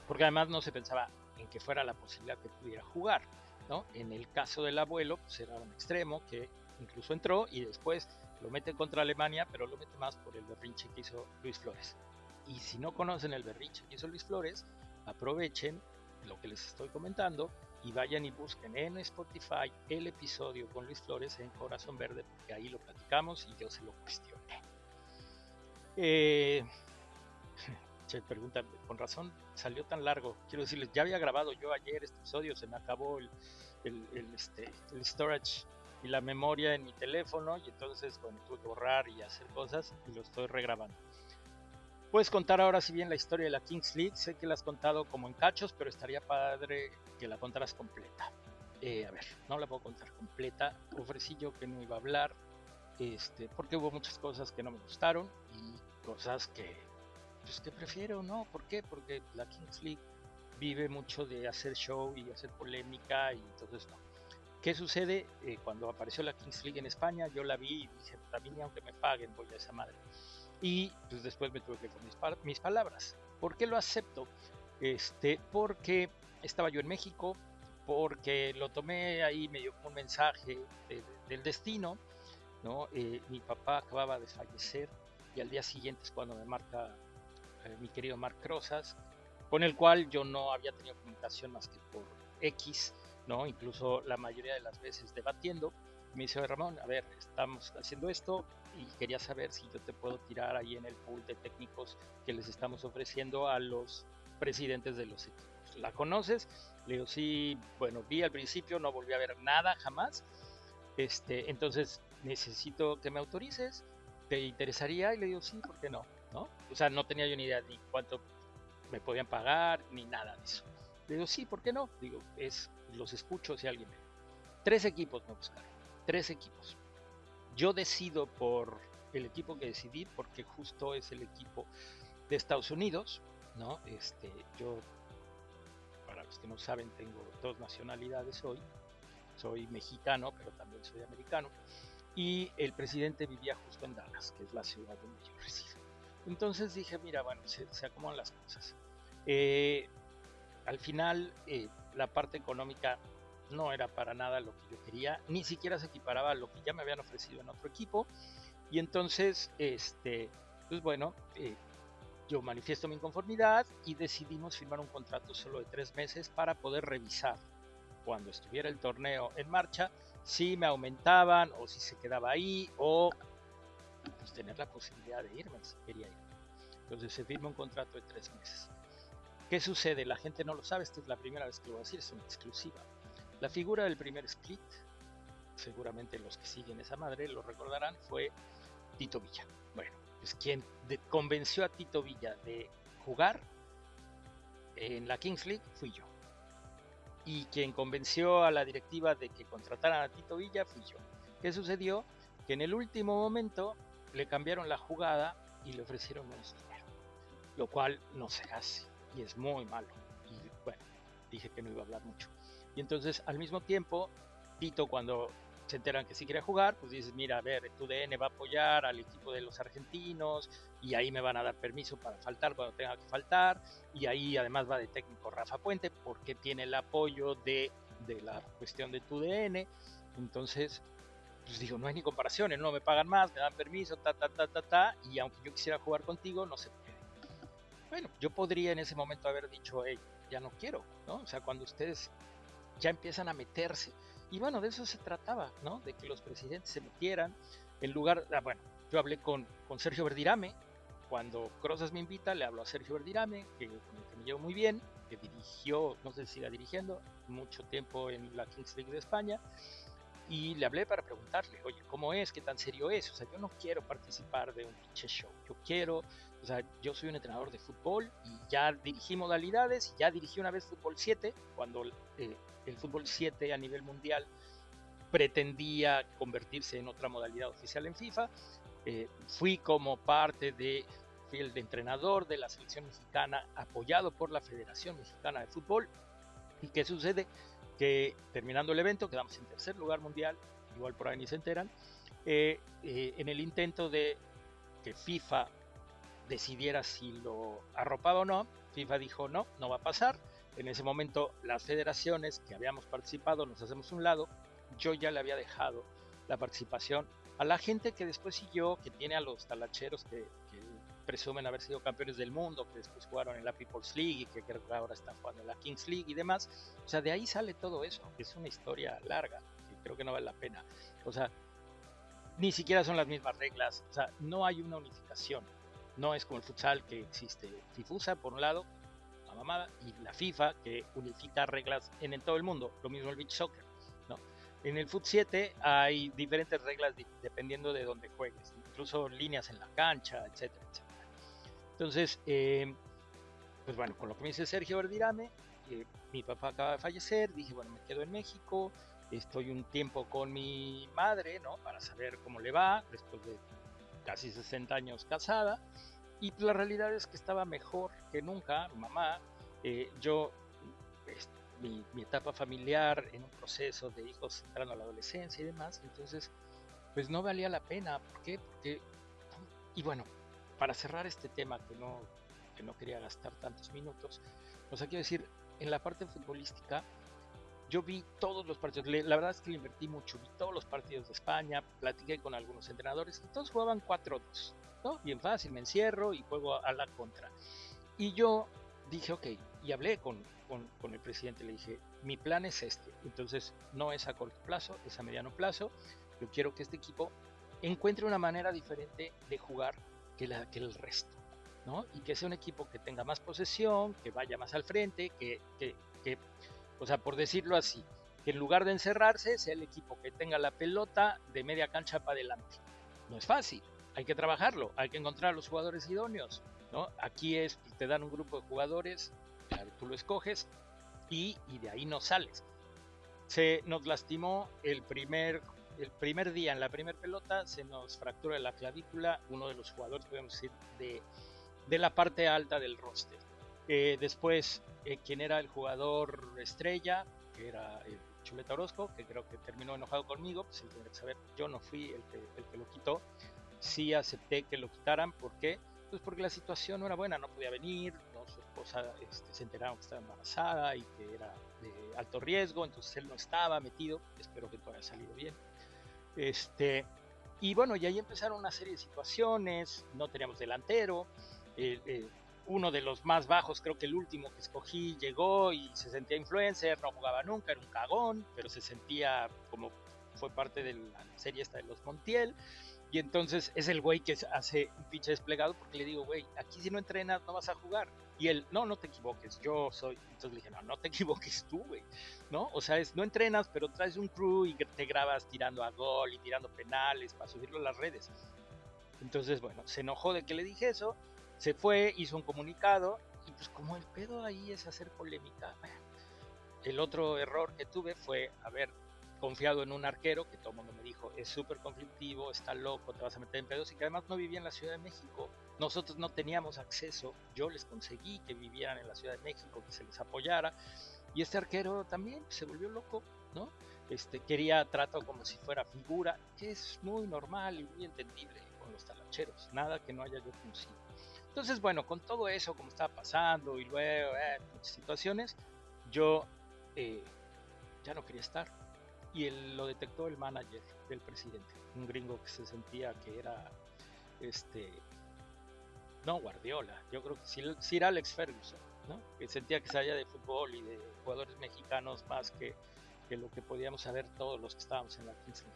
porque además no se pensaba en que fuera la posibilidad que pudiera jugar, ¿no? En el caso del Abuelo, pues era un extremo que incluso entró y después lo mete contra Alemania, pero lo mete más por el berrinche que hizo Luis Flores. Y si no conocen el berrinche que hizo Luis Flores, aprovechen lo que les estoy comentando y vayan y busquen en Spotify el episodio con Luis Flores en Corazón Verde, porque ahí lo platicamos y yo se lo cuestioné. Se pregunta, con razón salió tan largo. Quiero decirles, ya había grabado yo ayer este episodio, se me acabó el storage y la memoria en mi teléfono, y entonces bueno, tuve que borrar y hacer cosas y lo estoy regrabando. Puedes contar ahora si bien la historia de la Kings League, sé que la has contado como en cachos, pero estaría padre que la contaras completa. A ver, no la puedo contar completa, ofrecí yo que no iba a hablar, porque hubo muchas cosas que no me gustaron y cosas que prefiero, ¿no? ¿Por qué? Porque la Kings League vive mucho de hacer show y hacer polémica, y entonces no. ¿Qué sucede? Cuando apareció la Kings League en España, yo la vi y dije, también aunque me paguen voy a esa madre. Y pues después me tuve que con mis palabras. ¿Por qué lo acepto? Porque estaba yo en México, porque lo tomé ahí medio como un mensaje del destino, ¿no? Mi papá acababa de fallecer y al día siguiente es cuando me marca mi querido Marc Rosas, con el cual yo no había tenido comunicación más que por X, ¿no? Incluso la mayoría de las veces debatiendo. Me dice, Ramón, a ver, estamos haciendo esto y quería saber si yo te puedo tirar ahí en el pool de técnicos que les estamos ofreciendo a los presidentes de los equipos. ¿La conoces? Le digo, sí, bueno, vi al principio, no volví a ver nada jamás. Entonces necesito que me autorices. ¿Te interesaría? Y le digo, sí, ¿por qué no? ¿No? O sea, no tenía yo ni idea ni cuánto me podían pagar, ni nada de eso. Le digo, sí, ¿por qué no? Digo, los escucho si alguien me... 3 equipos me buscaron, 3 equipos. Yo decido por el equipo que decidí, porque justo es el equipo de Estados Unidos, ¿no? Yo, para los que no saben, tengo 2 nacionalidades hoy. Soy mexicano, pero también soy americano. Y el presidente vivía justo en Dallas, que es la ciudad donde yo resido. Entonces dije, mira, bueno, se acomodan las cosas. Al final, la parte económica no era para nada lo que yo quería, ni siquiera se equiparaba a lo que ya me habían ofrecido en otro equipo. Y entonces, pues bueno, yo manifiesto mi inconformidad y decidimos firmar un contrato solo de 3 meses para poder revisar cuando estuviera el torneo en marcha si me aumentaban o si se quedaba ahí, o pues tener la posibilidad de irme si quería ir. Entonces se firma un contrato de 3 meses. ¿Qué sucede? La gente no lo sabe, esta es la primera vez que lo voy a decir, es una exclusiva. La figura del primer split, seguramente los que siguen esa madre lo recordarán, fue Tito Villa. Bueno, pues quien convenció a Tito Villa de jugar en la Kings League fui yo. Y quien convenció a la directiva de que contrataran a Tito Villa fui yo. ¿Qué sucedió? Que en el último momento le cambiaron la jugada y le ofrecieron menos dinero, lo cual no se hace y es muy malo. Y bueno, dije que no iba a hablar mucho. Y entonces al mismo tiempo, Tito, cuando se enteran que sí quiere jugar, pues dices, mira, a ver, tu DN va a apoyar al equipo de los argentinos y ahí me van a dar permiso para faltar cuando tenga que faltar, y ahí además va de técnico Rafa Puente porque tiene el apoyo de la cuestión de tu DN. Entonces, pues digo, no hay ni comparación, no me pagan más, me dan permiso, y aunque yo quisiera jugar contigo, no se puede. Bueno, yo podría en ese momento haber dicho, hey, ya no quiero, ¿no? O sea, cuando ustedes ya empiezan a meterse. Y bueno, de eso se trataba, ¿no? De que los presidentes se metieran. En lugar, bueno, yo hablé con Sergio Verdirame. Cuando Crozas me invita, le hablo a Sergio Verdirame, con el que me llevo muy bien, que dirigió, no sé si siga dirigiendo, mucho tiempo en la Kings League de España. Y le hablé para preguntarle, oye, ¿cómo es? ¿Qué tan serio es? O sea, yo no quiero participar de un pinche show. Yo quiero, o sea, yo soy un entrenador de fútbol y ya dirigí modalidades, y ya dirigí una vez fútbol 7, cuando el fútbol 7 a nivel mundial pretendía convertirse en otra modalidad oficial en FIFA. Fui como parte de, fui el de entrenador de la selección mexicana apoyado por la Federación Mexicana de Fútbol. ¿Y qué sucede? Que terminando el evento quedamos en tercer lugar mundial, igual por ahí ni se enteran, en el intento de que FIFA decidiera si lo arropaba o no. FIFA dijo no, no va a pasar. En ese momento las federaciones que habíamos participado nos hacemos un lado. Yo ya le había dejado la participación a la gente que después siguió, que tiene a los talacheros que presumen haber sido campeones del mundo, que después jugaron en la People's League y que creo que ahora están jugando en la Kings League y demás. O sea, de ahí sale todo eso. Es una historia larga que creo que no vale la pena. O sea, ni siquiera son las mismas reglas. O sea, no hay una unificación. No es como el futsal, que existe FIFUSA por un lado, la mamada, y la FIFA, que unifica reglas en todo el mundo. Lo mismo el beach soccer, ¿no? En el Fut 7 hay diferentes reglas dependiendo de dónde juegues, incluso líneas en la cancha, etcétera, etcétera. Entonces, pues bueno, con lo que me dice Sergio Verdirame, mi papá acaba de fallecer, dije, bueno, me quedo en México, estoy un tiempo con mi madre, ¿no? Para saber cómo le va, después de casi 60 años casada, y pues la realidad es que estaba mejor que nunca, mamá. Yo, mi etapa familiar en un proceso de hijos entrando a la adolescencia y demás, entonces pues no valía la pena. ¿Por qué? Porque, y bueno, para cerrar este tema que no quería gastar tantos minutos, o sea, quiero decir, en la parte futbolística, yo vi todos los partidos, la verdad es que le invertí mucho, vi todos los partidos de España, platiqué con algunos entrenadores y todos jugaban 4-2, ¿no? Bien fácil, me encierro y juego a la contra. Y yo dije, ok, y hablé con el presidente, le dije, mi plan es este, entonces no es a corto plazo, es a mediano plazo. Yo quiero que este equipo encuentre una manera diferente de jugar que el resto, ¿no? Y que sea un equipo que tenga más posesión, que vaya más al frente, o sea, por decirlo así, que en lugar de encerrarse, sea el equipo que tenga la pelota de media cancha para adelante. No es fácil, hay que trabajarlo, hay que encontrar a los jugadores idóneos, ¿no? Aquí es, te dan un grupo de jugadores, claro, tú lo escoges y de ahí no sales. Se nos lastimó el primer día en la primera pelota, se nos fractura la clavícula, uno de los jugadores, podemos decir, de la parte alta del roster. Después, quien era el jugador estrella, que era Chuleta Orozco, que creo que terminó enojado conmigo, pues él tiene que saber, yo no fui el que lo quitó. Sí acepté que lo quitaran. ¿Por qué? Pues porque la situación no era buena, no podía venir, ¿no? Su esposa se enteraron que estaba embarazada y que era de alto riesgo, entonces él no estaba metido, espero que todo haya salido bien. Y Y bueno, y ahí empezaron una serie de situaciones, no teníamos delantero, uno de los más bajos, creo que el último que escogí, llegó y se sentía influencer, no jugaba nunca, era un cagón, pero se sentía como fue parte de la serie esta de los Montiel, y entonces es el güey que hace un pinche desplegado porque le digo, güey, aquí si no entrenas no vas a jugar. Y él, no te equivoques, yo soy. Entonces le dije, no te equivoques tú, güey, ¿no? O sea, no entrenas, pero traes un crew y te grabas tirando a gol y tirando penales para subirlo a las redes. Entonces, bueno, se enojó de que le dije eso, se fue, hizo un comunicado, y pues como el pedo ahí es hacer polémica, el otro error que tuve fue haber confiado en un arquero que todo el mundo me dijo es súper conflictivo, está loco, te vas a meter en pedos, y que además no vivía en la Ciudad de México. Nosotros no teníamos acceso, yo les conseguí que vivieran en la Ciudad de México, que se les apoyara, y este arquero también se volvió loco, ¿no? Quería trato como si fuera figura, que es muy normal y muy entendible con los talacheros, nada que no haya yo conocido. Entonces, bueno, con todo eso, como estaba pasando, y luego muchas situaciones, yo eh, ya no quería estar. Y lo detectó el manager del presidente, un gringo que se sentía que era, este, no Guardiola, yo creo que Sir Alex Ferguson, ¿no? Que sentía que sabía de fútbol y de jugadores mexicanos más que lo que podíamos saber todos los que estábamos en la Kings League.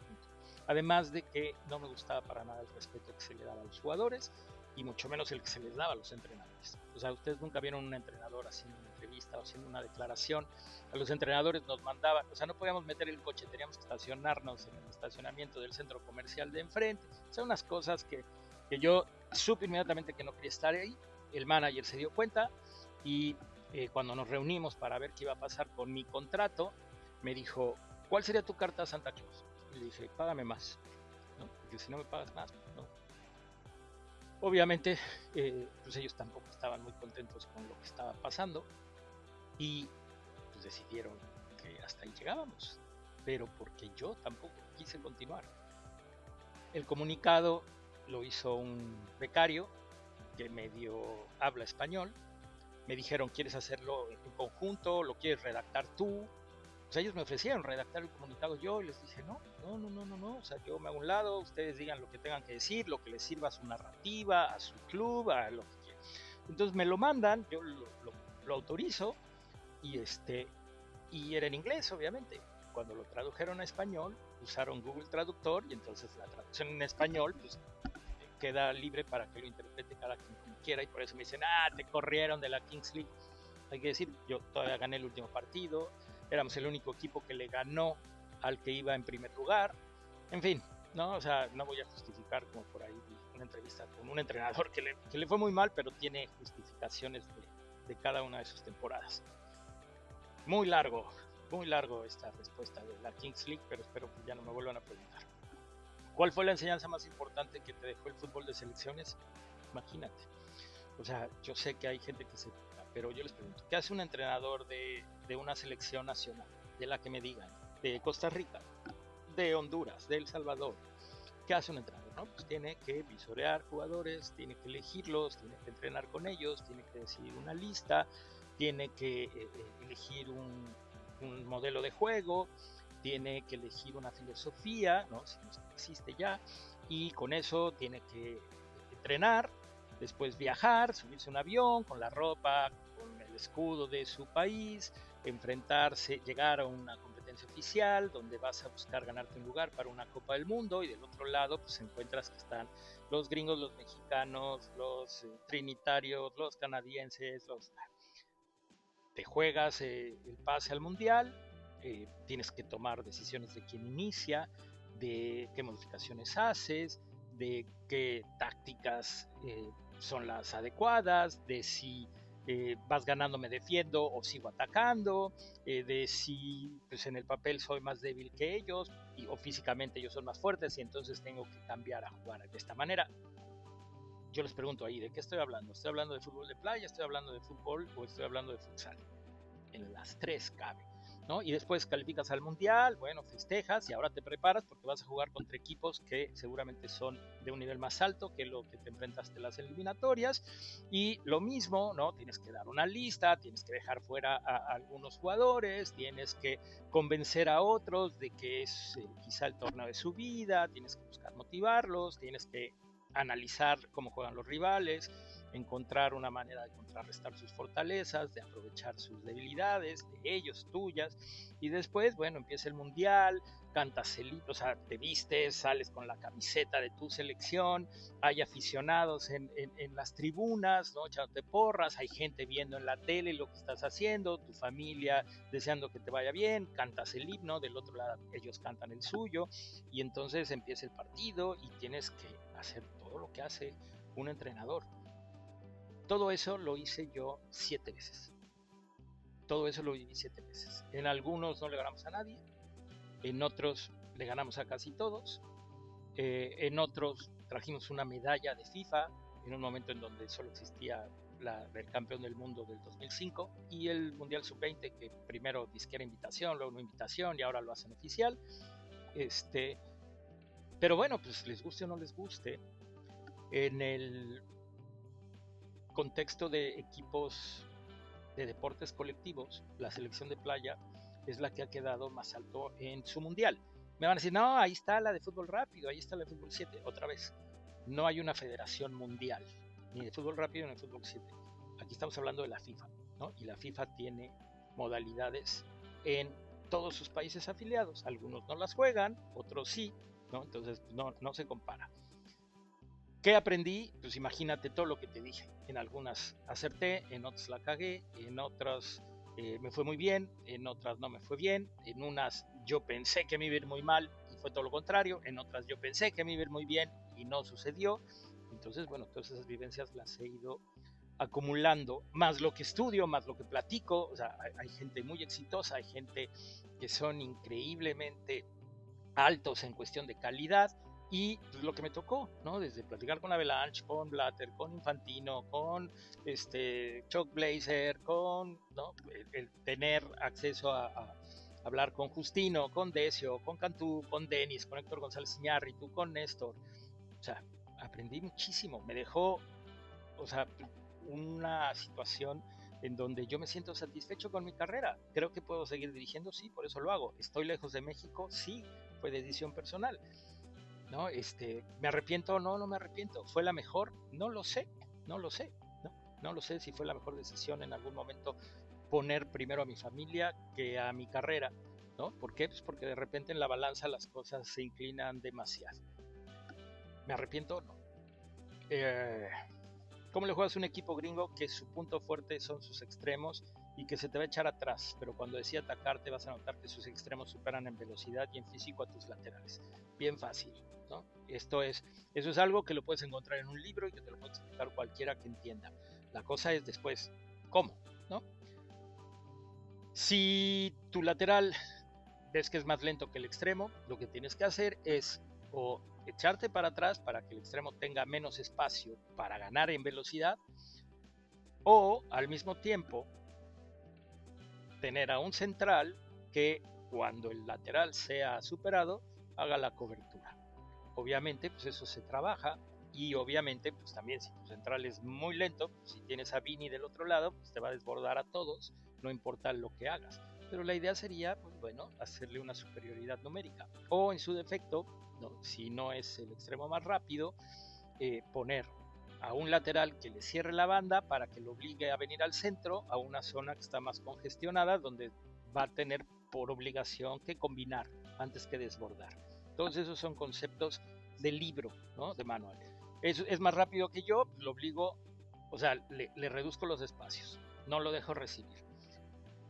Además de que no me gustaba para nada el respeto que se le daba a los jugadores y mucho menos el que se les daba a los entrenadores. O sea, ustedes nunca vieron un entrenador haciendo una entrevista o haciendo una declaración. A los entrenadores nos mandaban, o sea, no podíamos meter el coche, teníamos que estacionarnos en el estacionamiento del centro comercial de enfrente. O sea, unas cosas que yo supe inmediatamente que no quería estar ahí. El manager se dio cuenta y cuando nos reunimos para ver qué iba a pasar con mi contrato, me dijo, ¿cuál sería tu carta a Santa Claus? Y le dije, págame más, ¿no? Porque si no me pagas más, ¿no? Obviamente, pues ellos tampoco estaban muy contentos con lo que estaba pasando y pues decidieron que hasta ahí llegábamos, pero porque yo tampoco quise continuar. El comunicado lo hizo un becario que medio habla español. Me dijeron, ¿quieres hacerlo en conjunto? ¿Lo quieres redactar tú? O sea, ellos me ofrecieron redactar el comunicado yo y les dije, no, o sea, yo me hago un lado, ustedes digan lo que tengan que decir, lo que les sirva a su narrativa, a su club, a lo que quieran. Entonces me lo mandan, yo lo autorizo y y era en inglés, obviamente. Cuando lo tradujeron a español, usaron Google Traductor y entonces la traducción en español, pues queda libre para que lo interprete cada quien como quiera, y por eso me dicen, te corrieron de la Kings League. Hay que decir, yo todavía gané el último partido, éramos el único equipo que le ganó al que iba en primer lugar, en fin, ¿no? O sea, no voy a justificar como por ahí una entrevista con un entrenador que le fue muy mal, pero tiene justificaciones de cada una de sus temporadas. Muy largo esta respuesta de la Kings League, pero espero que ya no me vuelvan a preguntar. ¿Cuál fue la enseñanza más importante que te dejó el fútbol de selecciones? Imagínate. O sea, yo sé que hay gente que se... Pero yo les pregunto, ¿qué hace un entrenador de una selección nacional? De la que me digan, de Costa Rica, de Honduras, de El Salvador. ¿Qué hace un entrenador? ¿No? Pues tiene que visorear jugadores, tiene que elegirlos, tiene que entrenar con ellos, tiene que decidir una lista, tiene que elegir un modelo de juego, tiene que elegir una filosofía, ¿no? Si no existe ya, y con eso tiene que entrenar, después viajar, subirse a un avión con la ropa, con el escudo de su país, enfrentarse, llegar a una competencia oficial donde vas a buscar ganarte un lugar para una Copa del Mundo, y del otro lado pues encuentras que están los gringos, los mexicanos, los trinitarios, los canadienses, te juegas el pase al mundial, tienes que tomar decisiones de quién inicia, de qué modificaciones haces, de qué tácticas son las adecuadas, de si vas ganando me defiendo o sigo atacando, de si pues, en el papel soy más débil que ellos o físicamente ellos son más fuertes y entonces tengo que cambiar a jugar de esta manera. Yo les pregunto ahí, ¿de qué estoy hablando? ¿Estoy hablando de fútbol de playa? ¿Estoy hablando de fútbol o estoy hablando de futsal? En las tres cabe. ¿no? Y después calificas al mundial, bueno, festejas y ahora te preparas porque vas a jugar contra equipos que seguramente son de un nivel más alto que lo que te enfrentaste en las eliminatorias. Y lo mismo, ¿no? Tienes que dar una lista, tienes que dejar fuera a algunos jugadores, tienes que convencer a otros de que es quizá el torneo de su vida, tienes que buscar motivarlos, tienes que analizar cómo juegan los rivales, encontrar una manera de contrarrestar sus fortalezas, de aprovechar sus debilidades, de ellos, tuyas, y después, bueno, empieza el mundial, cantas el, o sea, te vistes, sales con la camiseta de tu selección, hay aficionados en las tribunas, ¿no? Echándote porras, hay gente viendo en la tele lo que estás haciendo, tu familia deseando que te vaya bien, cantas el himno, del otro lado ellos cantan el suyo, y entonces empieza el partido y tienes que hacer todo lo que hace un entrenador. Todo eso lo hice yo 7 veces. Todo eso lo viví 7 veces. En algunos no le ganamos a nadie, en otros le ganamos a casi todos, en otros trajimos una medalla de FIFA en un momento en donde solo existía el campeón del mundo del 2005 y el Mundial Sub-20 que primero disquera invitación, luego no invitación y ahora lo hacen oficial. Pero bueno, pues les guste o no les guste, en el contexto de equipos de deportes colectivos, la selección de playa es la que ha quedado más alto en su mundial. Me van a decir, no, ahí está la de fútbol rápido, ahí está la de fútbol 7, otra vez. No hay una federación mundial, ni de fútbol rápido ni de fútbol 7. Aquí estamos hablando de la FIFA, ¿no? Y la FIFA tiene modalidades en todos sus países afiliados. Algunos no las juegan, otros sí, ¿no? Entonces no se compara. ¿Qué aprendí? Pues imagínate todo lo que te dije. En algunas acerté, en otras la cagué, en otras me fue muy bien, en otras no me fue bien, en unas yo pensé que me iba a ir muy mal y fue todo lo contrario, en otras yo pensé que me iba a ir muy bien y no sucedió. Entonces, bueno, todas esas vivencias las he ido acumulando, más lo que estudio, más lo que platico. O sea, hay gente muy exitosa, hay gente que son increíblemente altos en cuestión de calidad y pues, lo que me tocó, ¿no? Desde platicar con Avalanche, con Blatter, con Infantino, con Chuck Blazer, con ¿no? el tener acceso a hablar con Justino, con Decio, con Cantú, con Denis, con Héctor González Iñárritu, con Néstor. O sea, aprendí muchísimo, me dejó, o sea, una situación en donde yo me siento satisfecho con mi carrera. Creo que puedo seguir dirigiendo, sí, por eso lo hago. Estoy lejos de México, sí, fue decisión personal. ¿No? ¿Me arrepiento o no? No me arrepiento. ¿Fue la mejor? No lo sé, no lo sé. No lo sé si fue la mejor decisión en algún momento poner primero a mi familia que a mi carrera, ¿no? ¿Por qué? Pues porque de repente en la balanza las cosas se inclinan demasiado. ¿Me arrepiento o no? ¿Cómo le juegas a un equipo gringo que su punto fuerte son sus extremos y que se te va a echar atrás, pero cuando decide atacarte vas a notar que sus extremos superan en velocidad y en físico a tus laterales? Bien fácil, ¿no? Eso es algo que lo puedes encontrar en un libro y que te lo puede explicar cualquiera que entienda. La cosa es después, ¿cómo? ¿No? Si tu lateral ves que es más lento que el extremo, lo que tienes que hacer es o echarte para atrás para que el extremo tenga menos espacio para ganar en velocidad, o al mismo tiempo tener a un central que cuando el lateral sea superado haga la cobertura. Obviamente pues eso se trabaja, y obviamente pues también si tu central es muy lento, pues, si tienes a Vini del otro lado pues te va a desbordar a todos, no importa lo que hagas. Pero la idea sería, pues bueno, hacerle una superioridad numérica, o en su defecto, ¿no? Si no es el extremo más rápido, poner a un lateral que le cierre la banda para que lo obligue a venir al centro, a una zona que está más congestionada, donde va a tener por obligación que combinar antes que desbordar. Todos esos son conceptos de libro, ¿no? De manual. Es más rápido que yo, lo obligo, o sea, le reduzco los espacios, no lo dejo recibir.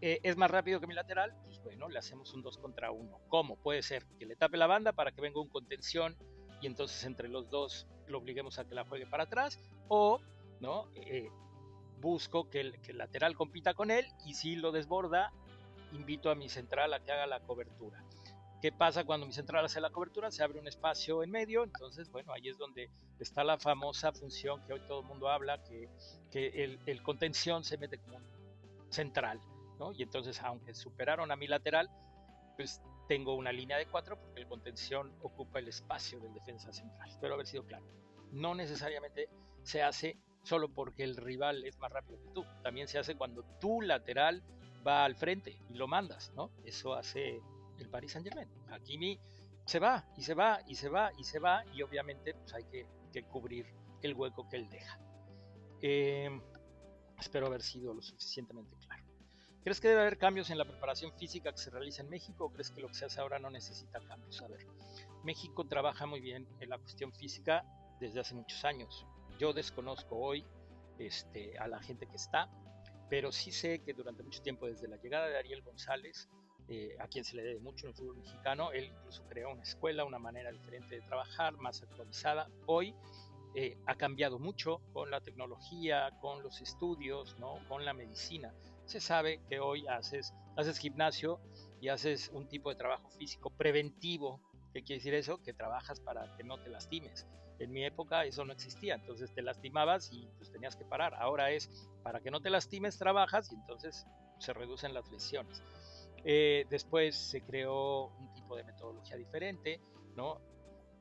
Es más rápido que mi lateral, pues bueno, le hacemos un 2 contra 1. ¿Cómo? Puede ser que le tape la banda para que venga un contención y entonces entre los dos lo obliguemos a que la juegue para atrás, o ¿no? Busco que el lateral compita con él, y si lo desborda, invito a mi central a que haga la cobertura. ¿Qué pasa cuando mi central hace la cobertura? Se abre un espacio en medio, entonces, bueno, ahí es donde está la famosa función que hoy todo el mundo habla, que el contención se mete como un central, ¿no? Y entonces, aunque superaron a mi lateral, pues tengo una línea de 4 porque el contención ocupa el espacio del defensa central. Espero haber sido claro. No necesariamente se hace solo porque el rival es más rápido que tú. También se hace cuando tu lateral va al frente y lo mandas, ¿no? Eso hace el Paris Saint-Germain. Hakimi se va y se va y se va y se va y obviamente pues hay que cubrir el hueco que él deja. Espero haber sido lo suficientemente claro. ¿Crees que debe haber cambios en la preparación física que se realiza en México o crees que lo que se hace ahora no necesita cambios? A ver, México trabaja muy bien en la cuestión física desde hace muchos años. Yo desconozco hoy a la gente que está, pero sí sé que durante mucho tiempo, desde la llegada de Ariel González, a quien se le debe mucho en el fútbol mexicano, él incluso creó una escuela, una manera diferente de trabajar, más actualizada. Hoy ha cambiado mucho con la tecnología, con los estudios, ¿no? Con la medicina. Se sabe que hoy haces gimnasio y haces un tipo de trabajo físico preventivo. ¿Qué quiere decir eso? Que trabajas para que no te lastimes. En mi época eso no existía, entonces te lastimabas y pues tenías que parar. Ahora es para que no te lastimes, trabajas y entonces se reducen las lesiones. Después se creó un tipo de metodología diferente, ¿no?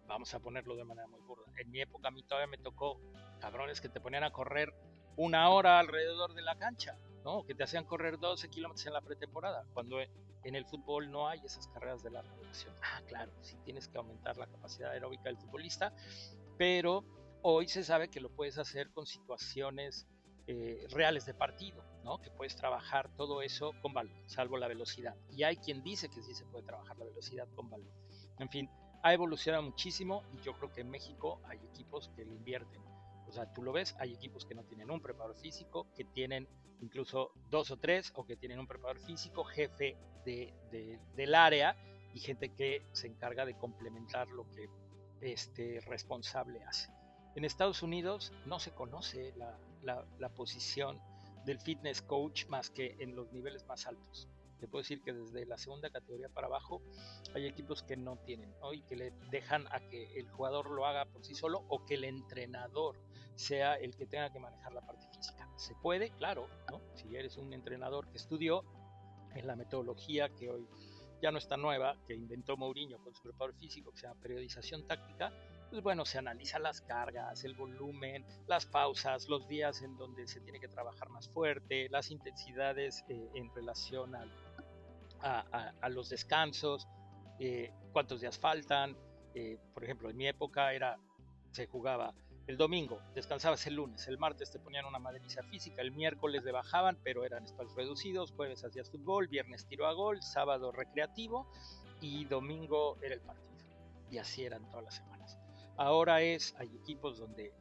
Vamos a ponerlo de manera muy burda. En mi época a mí todavía me tocó cabrones que te ponían a correr 1 hora alrededor de la cancha, ¿no? Que te hacían correr 12 kilómetros en la pretemporada, cuando en el fútbol no hay esas carreras de larga duración. Claro, sí tienes que aumentar la capacidad aeróbica del futbolista, pero hoy se sabe que lo puedes hacer con situaciones reales de partido, ¿no? Que puedes trabajar todo eso con balón, salvo la velocidad. Y hay quien dice que sí se puede trabajar la velocidad con balón. En fin, ha evolucionado muchísimo y yo creo que en México hay equipos que le invierten. O sea, tú lo ves, hay equipos que no tienen un preparador físico, que tienen incluso 2 o 3, o que tienen un preparador físico, jefe del área, y gente que se encarga de complementar lo que este responsable hace. En Estados Unidos no se conoce la posición del fitness coach más que en los niveles más altos. Te puedo decir que desde la segunda categoría para abajo hay equipos que no tienen, ¿no? Y que le dejan a que el jugador lo haga por sí solo o que el entrenador sea el que tenga que manejar la parte física. Se puede, claro, ¿no? Si eres un entrenador que estudió en la metodología que hoy ya no está nueva, que inventó Mourinho con su preparador físico, que se llama periodización táctica, pues bueno, se analiza las cargas, el volumen, las pausas, los días en donde se tiene que trabajar más fuerte, las intensidades en relación a los descansos, cuántos días faltan. Por ejemplo, en mi época se jugaba el domingo, descansabas el lunes, el martes te ponían una madriza física, el miércoles le bajaban, pero eran espacios reducidos, jueves hacías fútbol, viernes tiro a gol, sábado recreativo y domingo era el partido. Y así eran todas las semanas. Ahora hay equipos donde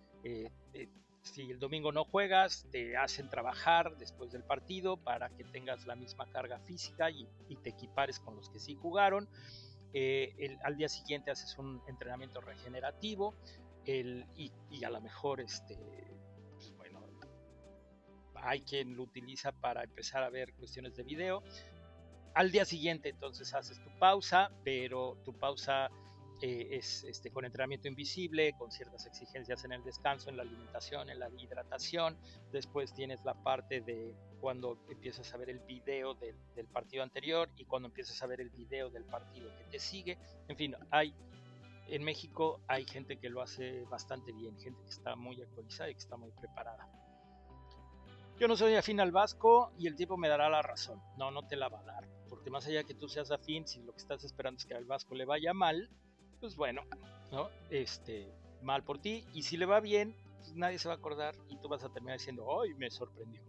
si el domingo no juegas, te hacen trabajar después del partido para que tengas la misma carga física y te equipares con los que sí jugaron. Al día siguiente haces un entrenamiento regenerativo y a lo mejor pues bueno, hay quien lo utiliza para empezar a ver cuestiones de video. Al día siguiente entonces haces tu pausa, pero tu pausa es con entrenamiento invisible, con ciertas exigencias en el descanso, en la alimentación, en la hidratación. Después tienes la parte de cuando empiezas a ver el video del partido anterior y cuando empiezas a ver el video del partido que te sigue. En fin, en México hay gente que lo hace bastante bien, gente que está muy actualizada y que está muy preparada. Yo no soy afín al Vasco y el tiempo me dará la razón. No, no te la va a dar. Porque más allá que tú seas afín, si lo que estás esperando es que al Vasco le vaya mal, pues bueno, ¿no? Mal por ti. Y si le va bien, pues nadie se va a acordar y tú vas a terminar diciendo, ¡ay, me sorprendió!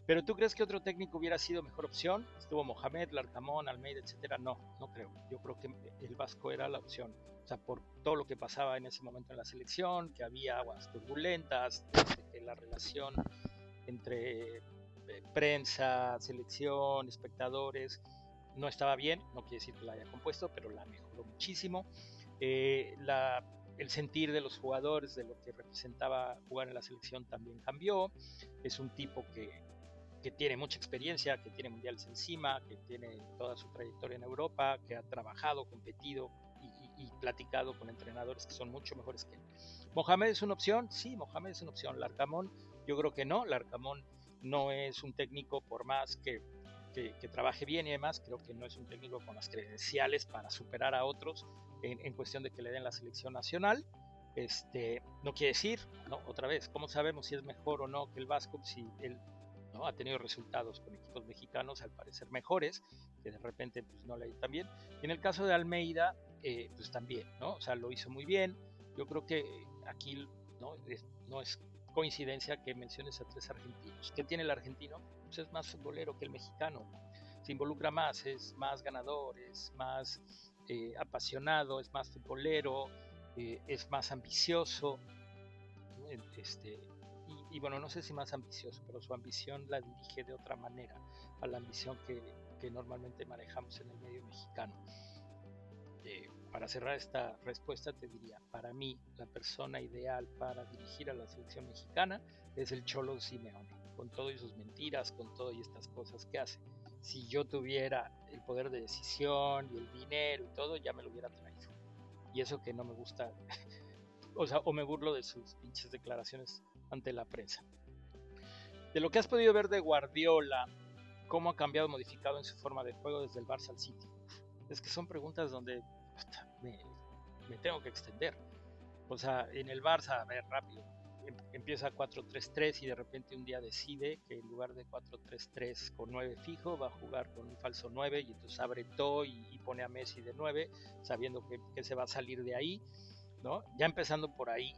Pero ¿tú crees que otro técnico hubiera sido mejor opción? Estuvo Mohamed, Larcamón, Almeida, etcétera. No, no creo. Yo creo que el Vasco era la opción. O sea, por todo lo que pasaba en ese momento en la selección, que había aguas turbulentas, que la relación entre prensa, selección, espectadores, no estaba bien, no quiere decir que la haya compuesto, pero la mejoró muchísimo. El sentir de los jugadores, de lo que representaba jugar en la selección también cambió. Es un tipo que tiene mucha experiencia, que tiene mundiales encima, que tiene toda su trayectoria en Europa, que ha trabajado, competido y platicado con entrenadores que son mucho mejores que él. ¿Mohamed es una opción? Sí, Mohamed es una opción. Larcamón, yo creo que no. Larcamón no es un técnico, por más que que trabaje bien y demás. Creo que no es un técnico con las credenciales para superar a otros en cuestión de que le den la selección nacional. No quiere decir, ¿no? Otra vez, ¿cómo sabemos si es mejor o no que el Vasco si él, ¿no?, ha tenido resultados con equipos mexicanos al parecer mejores, que de repente pues no le ha ido tan bien? Y en el caso de Almeida, pues también, ¿no? O sea, lo hizo muy bien. Yo creo que aquí no es coincidencia que menciones a 3 argentinos. ¿Qué tiene el argentino? Pues es más futbolero que el mexicano. Se involucra más, es más ganador, es más apasionado, es más futbolero, es más ambicioso. Y bueno, no sé si más ambicioso, pero su ambición la dirige de otra manera a la ambición que normalmente manejamos en el medio mexicano. Para cerrar esta respuesta te diría, para mí la persona ideal para dirigir a la selección mexicana es el Cholo Simeone, con todo y sus mentiras, con todo y estas cosas que hace. Si yo tuviera el poder de decisión y el dinero y todo, ya me lo hubiera traído. Y eso que no me gusta, o sea, o me burlo de sus pinches declaraciones ante la prensa. De lo que has podido ver de Guardiola, ¿cómo ha cambiado, modificado en su forma de juego desde el Barça al City? Es que son preguntas donde me tengo que extender. O sea, en el Barça, a ver, rápido, empieza 4-3-3 y de repente un día decide que en lugar de 4-3-3 con 9 fijo, va a jugar con un falso 9 y entonces abre todo y pone a Messi de 9, sabiendo que se va a salir de ahí, ¿no? Ya empezando por ahí,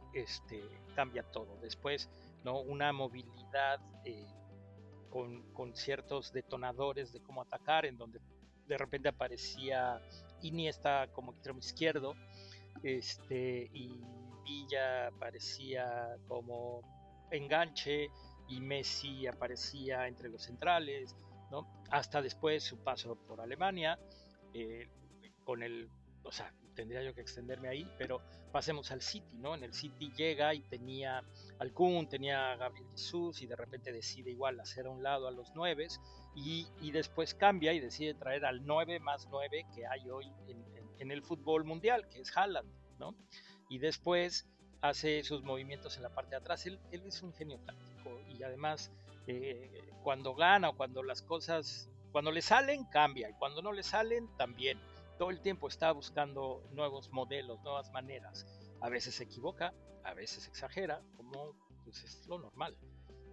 cambia todo. Después, ¿no?, una movilidad con ciertos detonadores de cómo atacar, en donde de repente aparecía Iniesta como extremo izquierdo, y Villa aparecía como enganche y Messi aparecía entre los centrales, ¿no? Hasta después su paso por Alemania, eh, con el, o sea, tendría yo que extenderme ahí, pero pasemos al City, ¿no? En el City llega y tenía al Kun, tenía a Gabriel Jesús y de repente decide igual hacer a un lado a los 9 y después cambia y decide traer al 9 más 9 que hay hoy en el fútbol mundial, que es Haaland, ¿no? Y después hace sus movimientos en la parte de atrás. Él es un genio táctico y además cuando gana o cuando las cosas, cuando le salen, cambia y cuando no le salen, también. Todo el tiempo está buscando nuevos modelos, nuevas maneras. A veces se equivoca, a veces exagera, como pues, es lo normal,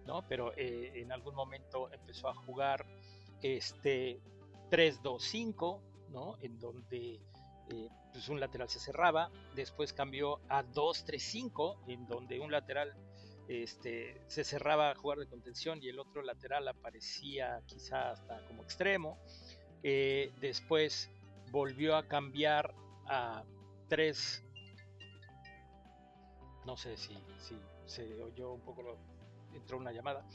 ¿no? Pero en algún momento empezó a jugar 3-2-5, ¿no? En donde pues un lateral se cerraba. Después cambió a 2-3-5, en donde un lateral se cerraba a jugar de contención y el otro lateral aparecía quizá hasta como extremo. Después volvió a cambiar a 3. No sé si se oyó un poco, entró una llamada.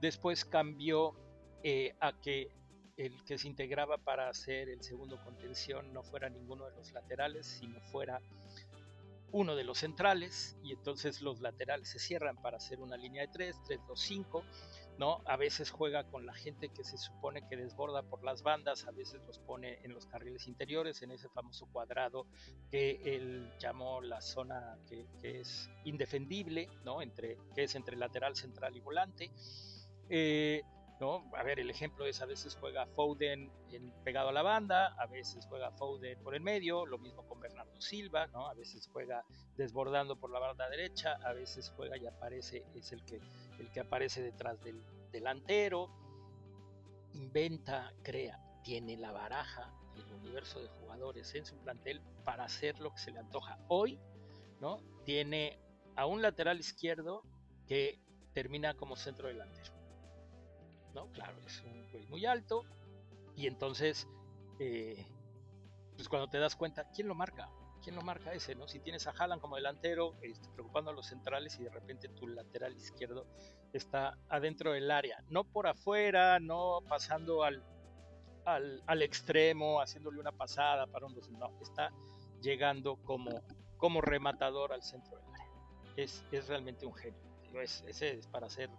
Después cambió a que el que se integraba para hacer el segundo contención no fuera ninguno de los laterales, sino fuera uno de los centrales, y entonces los laterales se cierran para hacer una línea de 3-2-5, ¿no? A veces juega con la gente que se supone que desborda por las bandas, a veces los pone en los carriles interiores, en ese famoso cuadrado que él llamó la zona que es indefendible, ¿no? Que es entre lateral, central y volante. ¿No? A ver, el ejemplo es: a veces juega Foden pegado a la banda, a veces juega Foden por el medio, lo mismo con Bernardo Silva, ¿no? A veces juega desbordando por la banda derecha, a veces juega y aparece, es el que aparece detrás del delantero. Inventa, crea, tiene la baraja, el universo de jugadores en su plantel para hacer lo que se le antoja. Hoy, ¿no?, tiene a un lateral izquierdo que termina como centro delantero, ¿no? Claro, es un güey muy alto y entonces pues cuando te das cuenta, ¿quién lo marca? ¿Quién lo marca ese, no? Si tienes a Haaland como delantero, preocupando a los centrales, y de repente tu lateral izquierdo está adentro del área, no por afuera, no pasando al extremo, haciéndole una pasada para un 2, no, está llegando como rematador al centro del área. Es realmente un genio. Ese es para hacer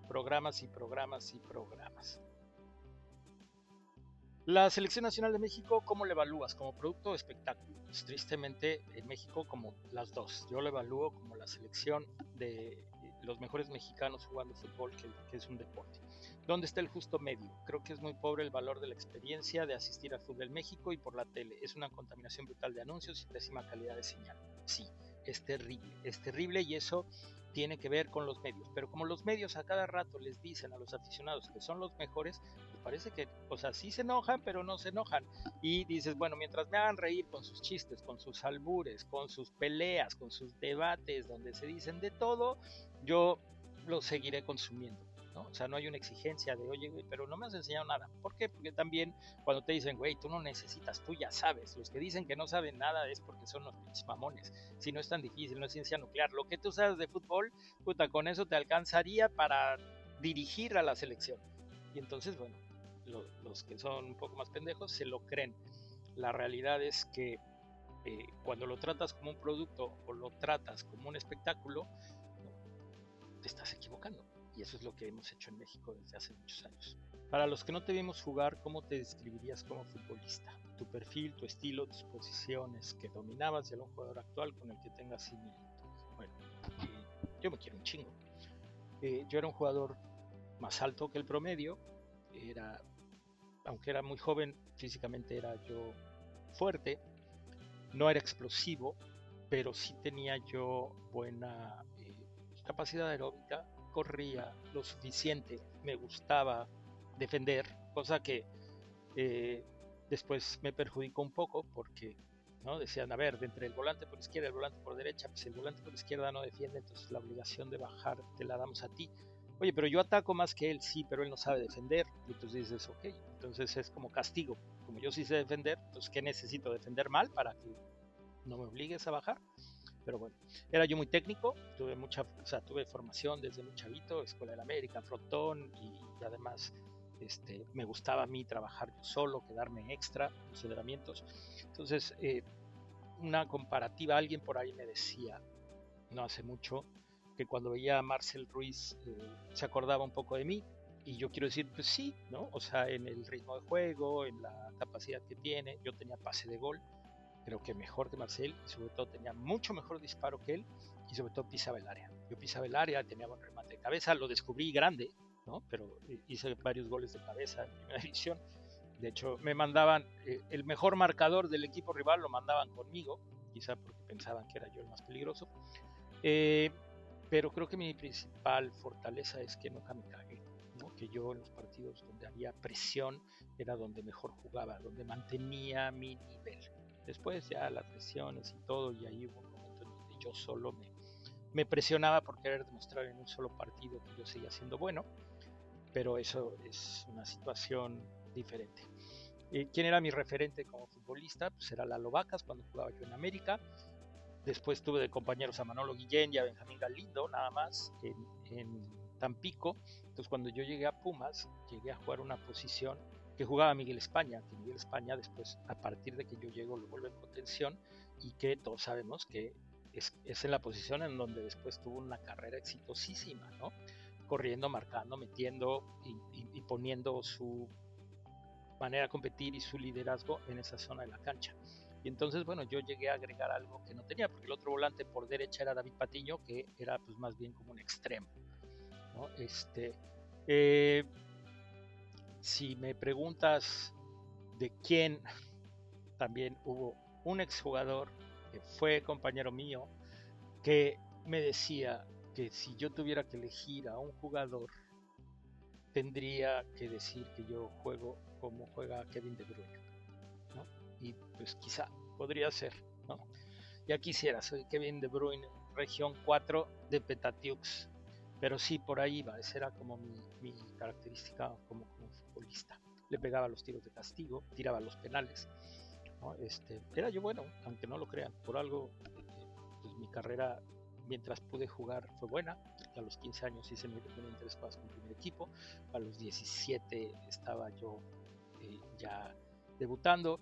programas y programas y programas. La Selección Nacional de México, ¿cómo la evalúas? ¿Como producto o espectáculo? Pues, tristemente, en México como las dos. Yo lo evalúo como la selección de los mejores mexicanos jugando fútbol, que es un deporte. ¿Dónde está el justo medio? Creo que es muy pobre el valor de la experiencia de asistir al fútbol en México y por la tele. Es una contaminación brutal de anuncios y pésima calidad de señal. Sí, es terrible y eso tiene que ver con los medios. Pero como los medios a cada rato les dicen a los aficionados que son los mejores, pues parece que, o sea, sí se enojan, pero no se enojan. Y dices, bueno, mientras me hagan reír con sus chistes, con sus albures, con sus peleas, con sus debates, donde se dicen de todo, yo lo seguiré consumiendo. ¿no? O sea, no hay una exigencia de, oye, güey, pero no me has enseñado nada. ¿Por qué? Porque también cuando te dicen, güey, tú no necesitas, tú ya sabes. Los que dicen que no saben nada es porque son los pinches mamones. Si no es tan difícil, no es ciencia nuclear. Lo que tú sabes de fútbol, puta, con eso te alcanzaría para dirigir a la selección. Y entonces, bueno, los que son un poco más pendejos se lo creen. La realidad es que cuando lo tratas como un producto o lo tratas como un espectáculo, te estás equivocando. Y eso es lo que hemos hecho en México desde hace muchos años. Para los que no te vimos jugar, ¿cómo te describirías como futbolista? Tu perfil, tu estilo, tus posiciones que dominabas y a un jugador actual con el que tengas similitudes. Bueno, yo me quiero un chingo. Yo era un jugador más alto que el promedio, era, aunque era muy joven, físicamente era yo fuerte, no era explosivo, pero sí tenía yo buena capacidad aeróbica, corría lo suficiente, me gustaba defender, cosa que eh, después me perjudicó un poco porque ¿no? Decían, a ver, de entre el volante por izquierda y el volante por derecha, pues el volante por izquierda no defiende, entonces la obligación de bajar te la damos a ti. Oye, pero yo ataco más que él, sí, pero él no sabe defender. Y entonces dices, ok, entonces es como castigo. Como yo sí sé defender, entonces ¿qué necesito? ¿Defender mal para que no me obligues a bajar? Pero bueno, era yo muy técnico, tuve formación desde muy chavito, Escuela de la América, frontón y además me gustaba a mí trabajar yo solo, quedarme extra, los entrenamientos. Entonces, una comparativa, alguien por ahí me decía, no hace mucho, que cuando veía a Marcel Ruiz se acordaba un poco de mí. Y yo quiero decir, pues sí, ¿no? O sea, en el ritmo de juego, en la capacidad que tiene, yo tenía pase de gol, creo que mejor que Marcel y sobre todo tenía mucho mejor disparo que él y sobre todo pisaba el área. Yo pisaba el área, tenía buen remate de cabeza, lo descubrí grande, ¿no? Pero hice varios goles de cabeza en primera división. De hecho, me mandaban, el mejor marcador del equipo rival lo mandaban conmigo, quizá porque pensaban que era yo el más peligroso. Eh, pero creo que mi principal fortaleza es que nunca me cagué, ¿no? Que yo en los partidos donde había presión era donde mejor jugaba, donde mantenía mi nivel. Después ya las lesiones y todo, y ahí hubo un momento en donde yo solo me presionaba por querer demostrar en un solo partido que yo seguía siendo bueno, pero eso es una situación diferente. ¿Quién era mi referente como futbolista? Pues era Lalo Vacas cuando jugaba yo en América. Después tuve de compañeros a Manolo Guillén y a Benjamín Galindo, nada más, en Tampico. Entonces, cuando yo llegué a Pumas, llegué a jugar una posición que jugaba Miguel España, que Miguel España después, a partir de que yo llego, lo vuelve en contención y que todos sabemos que es en la posición en donde después tuvo una carrera exitosísima, ¿no? Corriendo, marcando, metiendo y poniendo su manera de competir y su liderazgo en esa zona de la cancha. Y entonces, bueno, yo llegué a agregar algo que no tenía, porque el otro volante por derecha era David Patiño, que era pues más bien como un extremo, ¿no? Eh, si me preguntas de quién, también hubo un exjugador que fue compañero mío, que me decía que si yo tuviera que elegir a un jugador, tendría que decir que yo juego como juega Kevin De Bruyne, ¿no? Y pues quizá podría ser, ¿no? Ya quisiera, soy Kevin De Bruyne, región 4 de Petatiux, pero sí, por ahí va, esa era como mi característica como futbolista. Le pegaba los tiros de castigo, tiraba los penales, ¿no? Era yo bueno, aunque no lo crean, por algo pues mi carrera mientras pude jugar fue buena. A los 15 años hice mi primer interescuadras con primer equipo, a los 17 estaba yo ya debutando.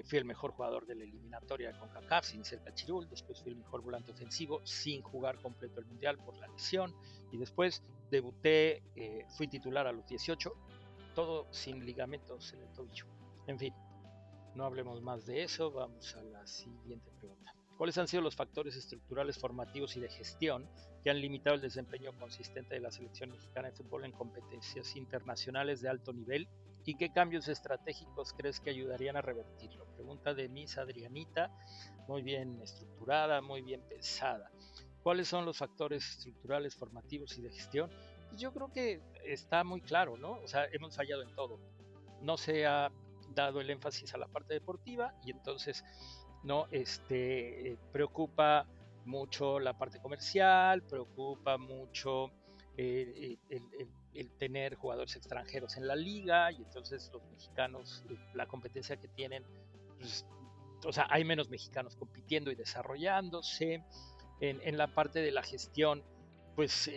Fui el mejor jugador de la eliminatoria con CACAF sin ser Cachirul, después fui el mejor volante ofensivo sin jugar completo el mundial por la lesión y después debuté, fui titular a los 18, todo sin ligamentos en el tobillo. En fin, no hablemos más de eso, vamos a la siguiente pregunta. ¿Cuáles han sido los factores estructurales, formativos y de gestión que han limitado el desempeño consistente de la selección mexicana de fútbol en competencias internacionales de alto nivel? ¿Y qué cambios estratégicos crees que ayudarían a revertirlo? Pregunta de Miss Adrianita, muy bien estructurada, muy bien pensada. ¿Cuáles son los factores estructurales, formativos y de gestión? Pues yo creo que está muy claro, ¿no? O sea, hemos fallado en todo. No se ha dado el énfasis a la parte deportiva y entonces no preocupa mucho la parte comercial, preocupa mucho el tener jugadores extranjeros en la liga y entonces los mexicanos, la competencia que tienen, pues, o sea, hay menos mexicanos compitiendo y desarrollándose. En la parte de la gestión, pues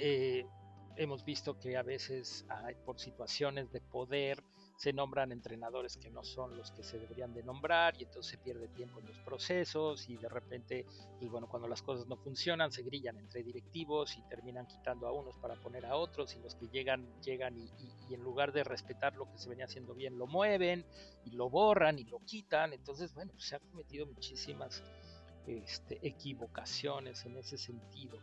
hemos visto que a veces por situaciones de poder se nombran entrenadores que no son los que se deberían de nombrar y entonces se pierde tiempo en los procesos y de repente, pues bueno, cuando las cosas no funcionan se grillan entre directivos y terminan quitando a unos para poner a otros y los que llegan y en lugar de respetar lo que se venía haciendo bien lo mueven y lo borran y lo quitan. Entonces, bueno, pues se han cometido muchísimas equivocaciones en ese sentido.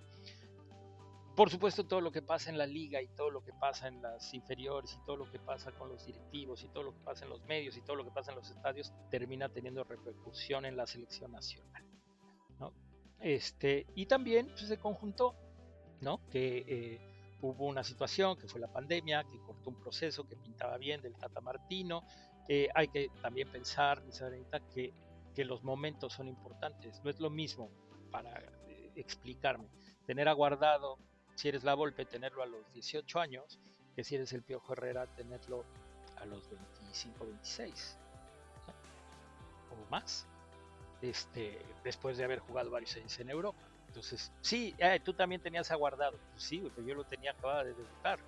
Por supuesto, todo lo que pasa en la liga y todo lo que pasa en las inferiores y todo lo que pasa con los directivos y todo lo que pasa en los medios y todo lo que pasa en los estadios termina teniendo repercusión en la selección nacional, ¿no? Y también pues, se conjuntó, ¿no? Que hubo una situación que fue la pandemia, que cortó un proceso que pintaba bien del Tata Martino. Hay que también pensar, Isabelita, que los momentos son importantes. No es lo mismo, para explicarme, tener aguardado, si eres la Volpe, tenerlo a los 18 años, que si eres el Piojo Herrera, tenerlo a los 25, 26, ¿no? O más, después de haber jugado varios años en Europa. Entonces, sí, tú también tenías aguardado. Pues sí, pero yo lo tenía acabado de debutar,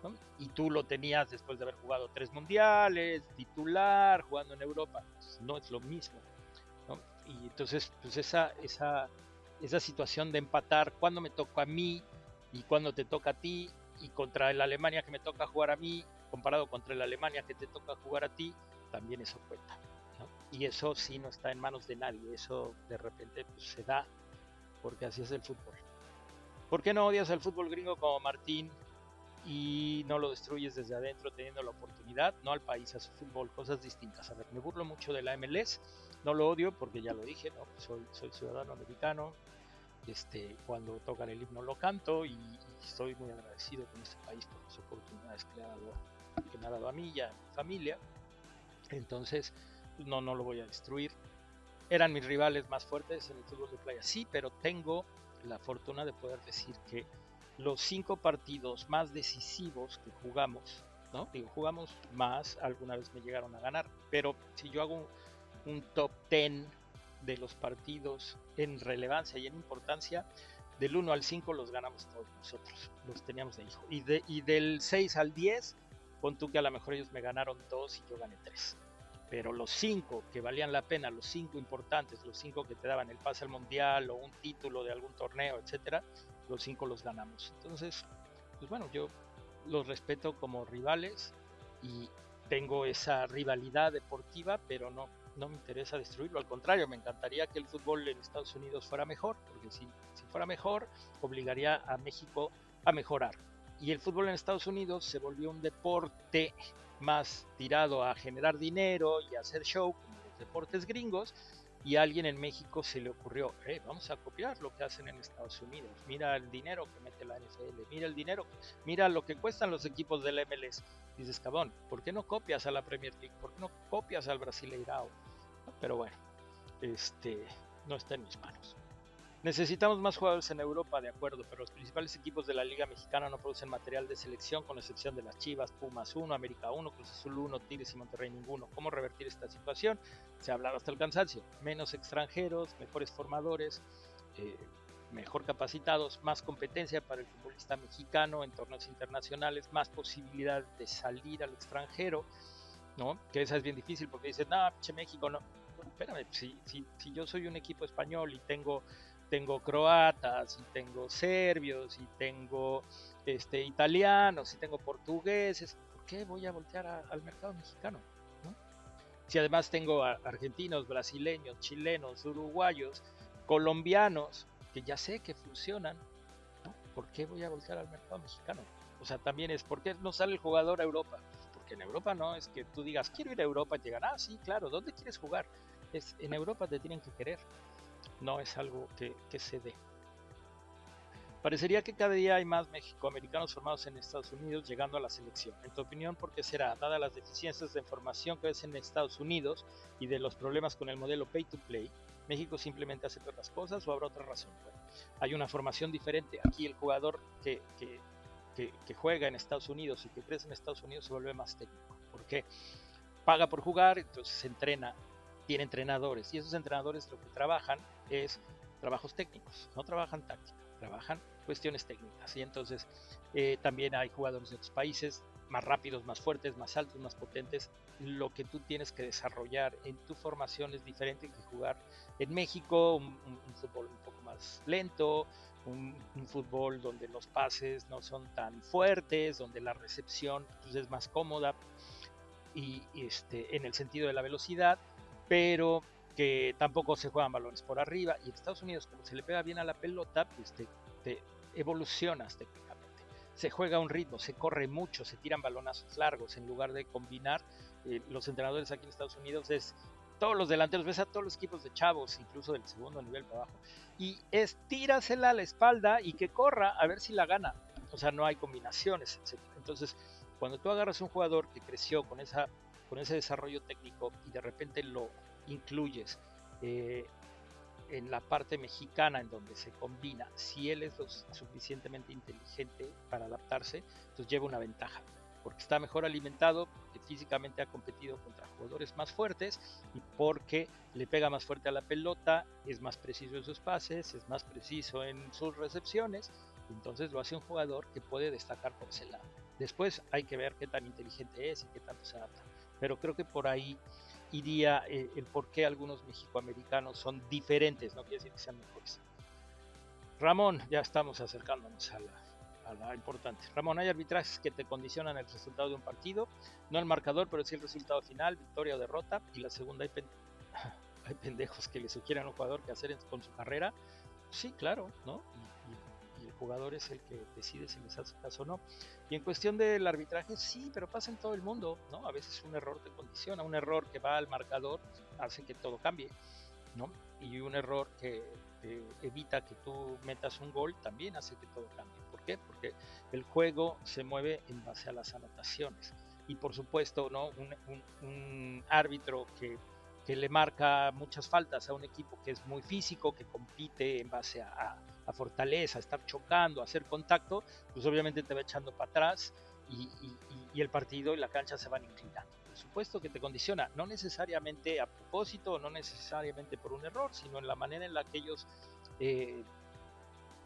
¿no? Y tú lo tenías después de haber jugado 3 mundiales, titular, jugando en Europa. Pues no es lo mismo, ¿no? Y entonces, pues esa situación de empatar, cuando me tocó a mí y cuando te toca a ti, y contra el Alemania que me toca jugar a mí, comparado contra el Alemania que te toca jugar a ti, también eso cuenta, ¿no? Y eso sí no está en manos de nadie, eso de repente pues, se da, porque así es el fútbol. ¿Por qué no odias al fútbol gringo como Martín y no lo destruyes desde adentro teniendo la oportunidad? No al país, a su fútbol, cosas distintas. A ver, me burlo mucho de la MLS, no lo odio porque ya lo dije, ¿no? Soy ciudadano americano, cuando tocan el himno lo canto y estoy muy agradecido con este país por las oportunidades que me ha dado a mí y a mi familia. Entonces, no lo voy a destruir. Eran mis rivales más fuertes en el fútbol de playa, sí, pero tengo la fortuna de poder decir que los 5 partidos más decisivos que jugamos, ¿no? Digo, jugamos más, alguna vez me llegaron a ganar, pero si yo hago un top 10 de los partidos en relevancia y en importancia, del 1 al 5 los ganamos todos nosotros, los teníamos de hijo. Y del 6 al 10, pon tú que a lo mejor ellos me ganaron 2 y yo gané 3. Pero los 5 que valían la pena, los 5 importantes, los 5 que te daban el pase al mundial o un título de algún torneo, etcétera, los 5 los ganamos. Entonces, pues bueno, yo los respeto como rivales y tengo esa rivalidad deportiva, pero no me interesa destruirlo. Al contrario, me encantaría que el fútbol en Estados Unidos fuera mejor, porque si fuera mejor, obligaría a México a mejorar. Y el fútbol en Estados Unidos se volvió un deporte más tirado a generar dinero y a hacer show, como los deportes gringos, y a alguien en México se le ocurrió, vamos a copiar lo que hacen en Estados Unidos, mira el dinero que mete la NFL, mira el dinero, mira lo que cuestan los equipos del MLS. Dices, cabrón, ¿por qué no copias a la Premier League? ¿Por qué no copias al Brasileirao? Pero bueno, no está en mis manos. Necesitamos más jugadores en Europa, de acuerdo, pero los principales equipos de la Liga Mexicana no producen material de selección, con excepción de las Chivas, Pumas 1, América 1, Cruz Azul 1, Tigres y Monterrey ninguno. ¿Cómo revertir esta situación? Se ha hablado hasta el cansancio. Menos extranjeros, mejores formadores, mejor capacitados, más competencia para el futbolista mexicano en torneos internacionales, más posibilidad de salir al extranjero, ¿no? Que esa es bien difícil porque dicen, no, pinche México, no. Bueno, espérame, si yo soy un equipo español y tengo croatas, y tengo serbios, y tengo italianos, y tengo portugueses, ¿por qué voy a voltear al mercado mexicano? ¿No? Si además tengo argentinos, brasileños, chilenos, uruguayos, colombianos que ya sé que funcionan, ¿no? ¿Por qué voy a voltear al mercado mexicano? O sea, también es, ¿por qué no sale el jugador a Europa? Porque en Europa no es que tú digas, quiero ir a Europa y te digan, sí, claro, ¿dónde quieres jugar? Es, en Europa te tienen que querer, no es algo que se dé. Parecería que cada día hay más mexicoamericanos formados en Estados Unidos llegando a la selección. En tu opinión, ¿por qué será? Dadas las deficiencias de formación que ves en Estados Unidos y de los problemas con el modelo pay to play, ¿México simplemente hace otras cosas o habrá otra razón? Bueno, hay una formación diferente. Aquí el jugador que juega en Estados Unidos y que crece en Estados Unidos se vuelve más técnico. ¿Por qué? Paga por jugar, entonces se entrena, tiene entrenadores y esos entrenadores lo que trabajan es trabajos técnicos, no trabajan táctica, trabajan cuestiones técnicas y entonces también hay jugadores de otros países más rápidos, más fuertes, más altos, más potentes. Lo que tú tienes que desarrollar en tu formación es diferente que jugar en México, un fútbol un poco más lento, un fútbol donde los pases no son tan fuertes, donde la recepción pues, es más cómoda y en el sentido de la velocidad, pero que tampoco se juegan balones por arriba. Y en Estados Unidos, como se le pega bien a la pelota, pues te evolucionas técnicamente. Se juega un ritmo, se corre mucho, se tiran balonazos largos en lugar de combinar. Los entrenadores aquí en Estados Unidos es todos los delanteros, ves a todos los equipos de chavos, incluso del segundo nivel para abajo, y estírasela a la espalda y que corra a ver si la gana. O sea, no hay combinaciones, etc. Entonces, cuando tú agarras un jugador que creció con ese desarrollo técnico y de repente lo incluyes en la parte mexicana en donde se combina, si él es lo suficientemente inteligente para adaptarse, entonces lleva una ventaja, porque está mejor alimentado, porque físicamente ha competido contra jugadores más fuertes y porque le pega más fuerte a la pelota, es más preciso en sus pases, es más preciso en sus recepciones, entonces lo hace un jugador que puede destacar por ese lado. Después hay que ver qué tan inteligente es y qué tanto se adapta, pero creo que por ahí iría el por qué algunos mexicoamericanos son diferentes, no quiere decir que sean mejores. Ramón, ya estamos acercándonos a la importante. Ramón, hay arbitrajes que te condicionan el resultado de un partido, no el marcador, pero sí el resultado final, victoria o derrota. Y la segunda, hay pendejos que le sugieren a un jugador qué hacer con su carrera. Sí, claro, ¿no? Y el jugador es el que decide si les hace caso o no. Y en cuestión del arbitraje, sí, pero pasa en todo el mundo, ¿no? A veces un error te condiciona, un error que va al marcador hace que todo cambie, ¿no? Y un error que evita que tú metas un gol también hace que todo cambie. ¿Por qué? Porque el juego se mueve en base a las anotaciones. Y por supuesto, ¿no? Un árbitro que le marca muchas faltas a un equipo que es muy físico, que compite en base a fortaleza, a estar chocando, a hacer contacto, pues obviamente te va echando para atrás y el partido y la cancha se van inclinando. Por supuesto que te condiciona, no necesariamente a propósito, no necesariamente por un error, sino en la manera en la que ellos, en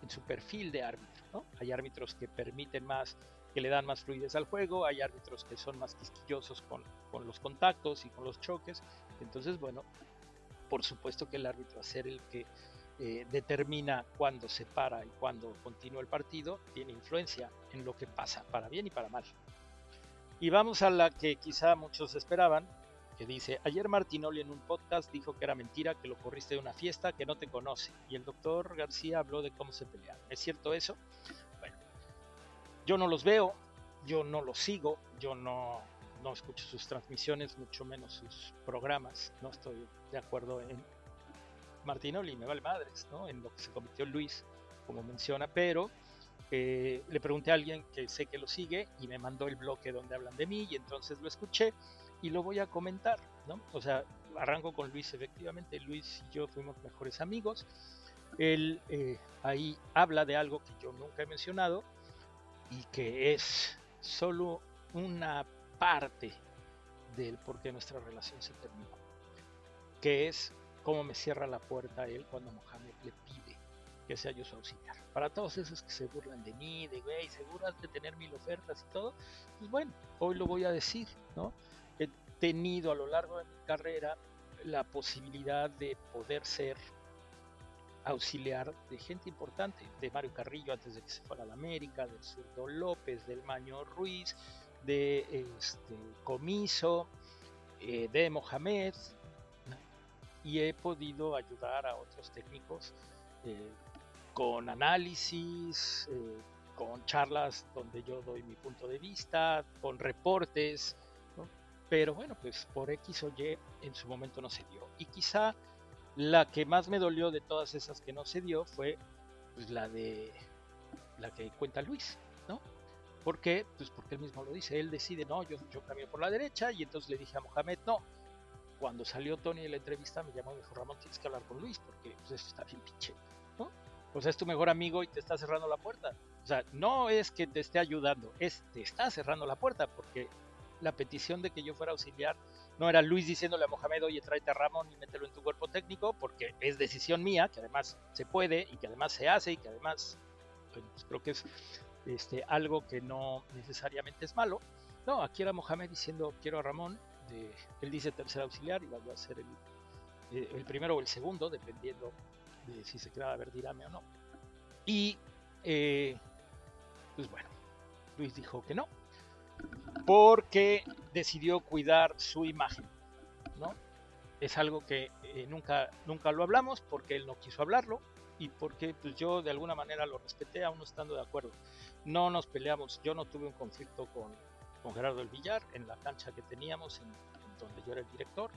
su perfil de árbitro, ¿no? Hay árbitros que permiten más, que le dan más fluidez al juego, hay árbitros que son más quisquillosos con los contactos y con los choques. Entonces, bueno, por supuesto que el árbitro, a ser el que determina cuándo se para y cuándo continúa el partido, tiene influencia en lo que pasa, para bien y para mal. Y vamos a la que quizá muchos esperaban, que dice, ayer Martinoli en un podcast dijo que era mentira, que lo corriste de una fiesta, que no te conoce, y el doctor García habló de cómo se pelearon. ¿Es cierto eso? Bueno, yo no los veo, yo no los sigo, yo no escucho sus transmisiones, mucho menos sus programas, no estoy de acuerdo en Martinoli, me vale madres, ¿no? En lo que se convirtió Luis, como menciona, pero le pregunté a alguien que sé que lo sigue y me mandó el bloque donde hablan de mí y entonces lo escuché y lo voy a comentar, ¿no? O sea, arranco con Luis, efectivamente, Luis y yo fuimos mejores amigos, él ahí habla de algo que yo nunca he mencionado y que es solo una parte del por qué nuestra relación se terminó, que es cómo me cierra la puerta a él cuando Mohamed le pide que sea yo su auxiliar. Para todos esos que se burlan de mí, de güey, seguro has de tener 1000 ofertas y todo, pues bueno, hoy lo voy a decir, ¿no? He tenido a lo largo de mi carrera la posibilidad de poder ser auxiliar de gente importante, de Mario Carrillo antes de que se fuera a la América, del Zurdo López, del Maño Ruiz, de Comiso, de Mohamed, ¿no? y he podido ayudar a otros técnicos con análisis, con charlas donde yo doy mi punto de vista, con reportes, ¿no? Pero bueno, pues por X o Y en su momento no se dio. Y quizá la que más me dolió de todas esas que no se dio fue pues la que cuenta Luis, ¿no? ¿Por qué? Pues porque él mismo lo dice, él decide, no, yo camino por la derecha, y entonces le dije a Mohamed, no. Cuando salió Tony de la entrevista me llamó y me dijo, Ramón, tienes que hablar con Luis porque pues, esto está bien pinche, ¿no? O sea, es tu mejor amigo y te está cerrando la puerta. O sea, no es que te esté ayudando, te está cerrando la puerta, porque la petición de que yo fuera auxiliar no era Luis diciéndole a Mohamed, oye, tráete a Ramón y mételo en tu cuerpo técnico, porque es decisión mía, que además se puede y que además se hace y que además pues, creo que es algo que no necesariamente es malo. No, aquí era Mohamed diciendo, quiero a Ramón, él dice tercer auxiliar y va a ser el primero o el segundo, dependiendo de si se queda Verdirame o no. Y pues bueno, Luis dijo que no, porque decidió cuidar su imagen, ¿no? Es algo que nunca lo hablamos, porque él no quiso hablarlo y porque pues, yo de alguna manera lo respeté, aún no estando de acuerdo. No nos peleamos, yo no tuve un conflicto con Gerardo del Villar en la cancha que teníamos, en donde yo era el director.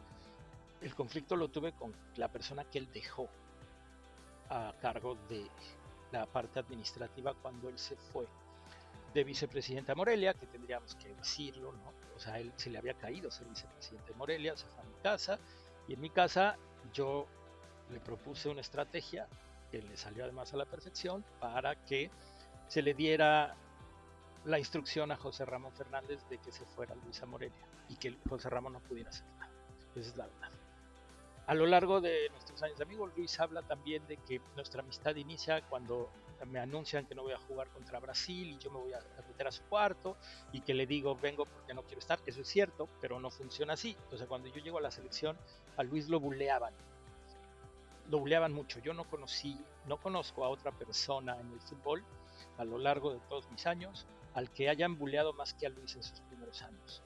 El conflicto lo tuve con la persona que él dejó a cargo de la parte administrativa cuando él se fue de vicepresidente a Morelia, que tendríamos que decirlo, ¿no? O sea, a él se le había caído ser vicepresidente de Morelia, se fue a mi casa, y en mi casa yo le propuse una estrategia que le salió además a la perfección para que se le diera la instrucción a José Ramón Fernández de que se fuera Luis a Morelia y que José Ramón no pudiera hacer nada. Esa es la verdad. A lo largo de nuestros años de amigos, Luis habla también de que nuestra amistad inicia cuando me anuncian que no voy a jugar contra Brasil y yo me voy a meter a su cuarto y que le digo vengo porque no quiero estar. Eso es cierto, pero no funciona así. Entonces cuando yo llego a la selección, a Luis lo buleaban mucho. Yo no conozco a otra persona en el fútbol a lo largo de todos mis años al que hayan buleado más que a Luis en sus primeros años.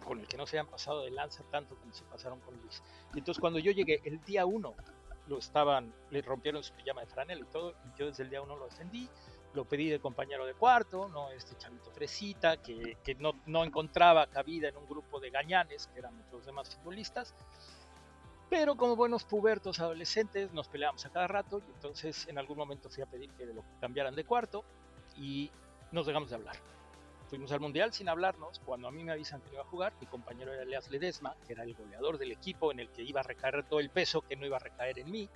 Con el que no se hayan pasado de lanza tanto como se pasaron con Luis. Y entonces cuando yo llegué el día 1, le rompieron su pijama de franela y todo, y yo desde el día 1 lo defendí, lo pedí de compañero de cuarto, no este chavito fresita que no encontraba cabida en un grupo de gañanes que eran los demás futbolistas, pero como buenos pubertos adolescentes nos peleábamos a cada rato, y entonces en algún momento fui a pedir que lo cambiaran de cuarto y nos dejamos de hablar. Fuimos al Mundial sin hablarnos. Cuando a mí me avisan que no iba a jugar, mi compañero era Elias Ledesma, que era el goleador del equipo, en el que iba a recaer todo el peso que no iba a recaer en mí.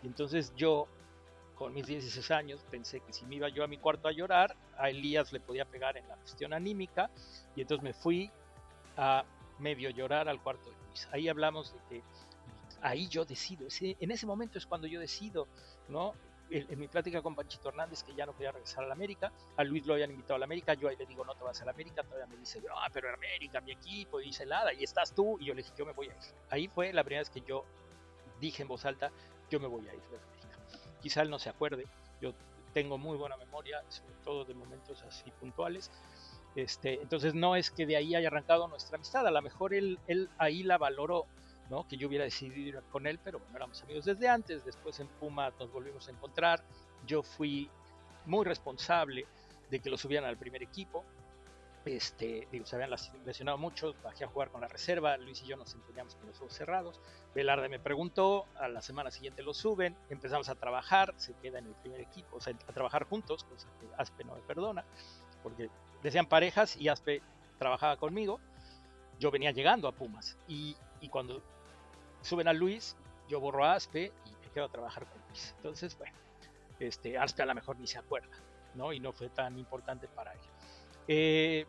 Y entonces yo, con mis 16 años, pensé que si me iba yo a mi cuarto a llorar, a Elías le podía pegar en la cuestión anímica, y entonces me fui a medio llorar al cuarto de Luis. Ahí hablamos de que ahí yo decido, en ese momento es cuando yo decido, ¿no? En mi plática con Panchito Hernández, que ya no quería regresar a la América, a Luis lo habían invitado a la América, yo ahí le digo, no te vas a la América, todavía me dice, pero en América, mi equipo, y dice nada, y estás tú, y yo le dije, yo me voy a ir. Ahí fue la primera vez que yo dije en voz alta, yo me voy a ir de la América. Quizá él no se acuerde, yo tengo muy buena memoria, sobre todo de momentos así puntuales, entonces no es que de ahí haya arrancado nuestra amistad, a lo mejor él ahí la valoró, ¿no? Que yo hubiera decidido ir con él, pero bueno, éramos amigos desde antes. Después en Puma nos volvimos a encontrar, yo fui muy responsable de que lo subieran al primer equipo. Se habían lesionado muchos, bajé a jugar con la reserva, Luis y yo nos entendíamos con los ojos cerrados. Velarde me preguntó, a la semana siguiente lo suben, empezamos a trabajar, se queda en el primer equipo, o sea, a trabajar juntos, cosa que Aspe no me perdona, porque decían parejas y Aspe trabajaba conmigo. Yo venía llegando a Pumas y cuando suben a Luis, yo borro a Aspe y me quedo a trabajar con Luis. Entonces, bueno, Aspe a lo mejor ni se acuerda, ¿no? Y no fue tan importante para él.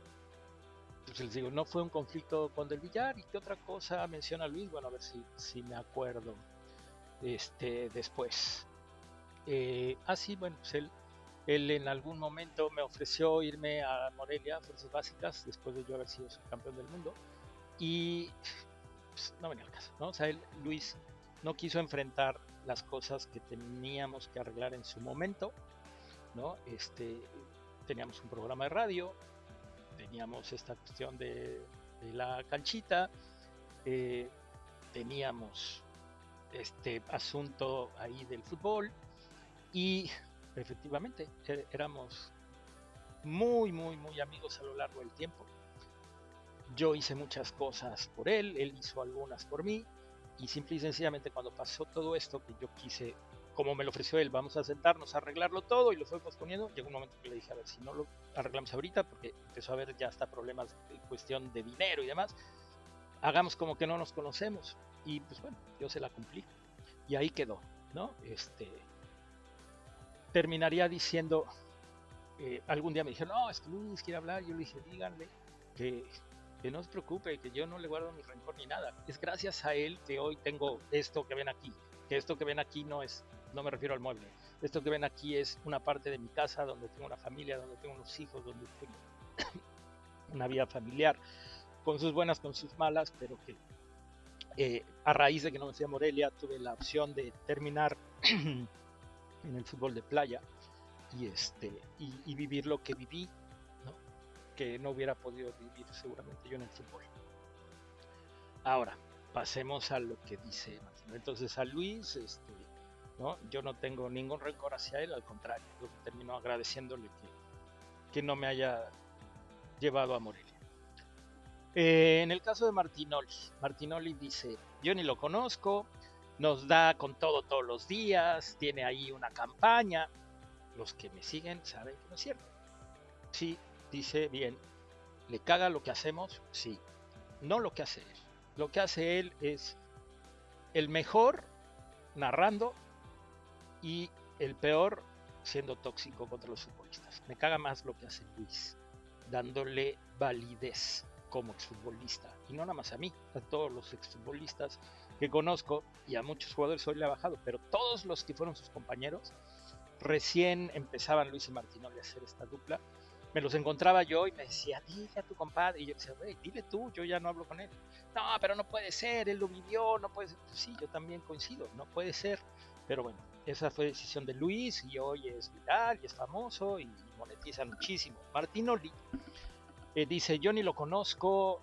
Pues les digo, no fue un conflicto con Del Villar. ¿Y qué otra cosa menciona Luis? Bueno, a ver si me acuerdo después. Sí, bueno, pues él en algún momento me ofreció irme a Morelia, Fuerzas Básicas, después de yo haber sido subcampeón del mundo, y pues, no venía al caso, ¿no? O sea, Luis no quiso enfrentar las cosas que teníamos que arreglar en su momento, ¿no? Teníamos un programa de radio, teníamos esta cuestión de la canchita, teníamos este asunto ahí del fútbol y efectivamente éramos muy amigos a lo largo del tiempo. Yo hice muchas cosas por él hizo algunas por mí, y simple y sencillamente cuando pasó todo esto que yo quise, como me lo ofreció él, vamos a sentarnos a arreglarlo todo y lo fue posponiendo, llegó un momento que le dije, a ver, si no lo arreglamos ahorita, porque empezó a haber ya hasta problemas de cuestión de dinero y demás, hagamos como que no nos conocemos, y pues bueno, yo se la cumplí, y ahí quedó, ¿no? Terminaría diciendo, algún día me dijeron, no, es que Luis quiere hablar, yo le dije, díganle que no se preocupe, que yo no le guardo ni rencor ni nada. Es gracias a él que hoy tengo esto que ven aquí. Que esto que ven aquí no me refiero al mueble. Esto que ven aquí es una parte de mi casa donde tengo una familia, donde tengo unos hijos, donde tengo una vida familiar, con sus buenas, con sus malas, pero que a raíz de que no me fui a Morelia tuve la opción de terminar en el fútbol de playa y vivir lo que viví, ¿no? Que no hubiera podido vivir seguramente yo en el fútbol. Ahora, pasemos a lo que dice Martín. Entonces a Luis, ¿no? Yo no tengo ningún rencor hacia él, al contrario, yo termino agradeciéndole que no me haya llevado a Morelia. En el caso de Martinoli dice, yo ni lo conozco, nos da con todo todos los días, tiene ahí una campaña, los que me siguen saben que no es cierto. Sí, dice bien, ¿le caga lo que hacemos? Sí, no lo que hace él. Lo que hace él es el mejor narrando y el peor siendo tóxico contra los futbolistas. Me caga más lo que hace Luis, dándole validez como exfutbolista. Y no nada más a mí, a todos los exfutbolistas que conozco, y a muchos jugadores hoy le ha bajado, pero todos los que fueron sus compañeros, recién empezaban Luis y Martinoli a hacer esta dupla, me los encontraba yo y me decía, dile a tu compadre, y yo decía, güey, dile tú, yo ya no hablo con él. No, pero no puede ser, él lo vivió, no puede ser. Pues sí, yo también coincido, no puede ser, pero bueno, esa fue decisión de Luis y hoy es viral y es famoso y monetiza muchísimo. Martinoli dice, yo ni lo conozco,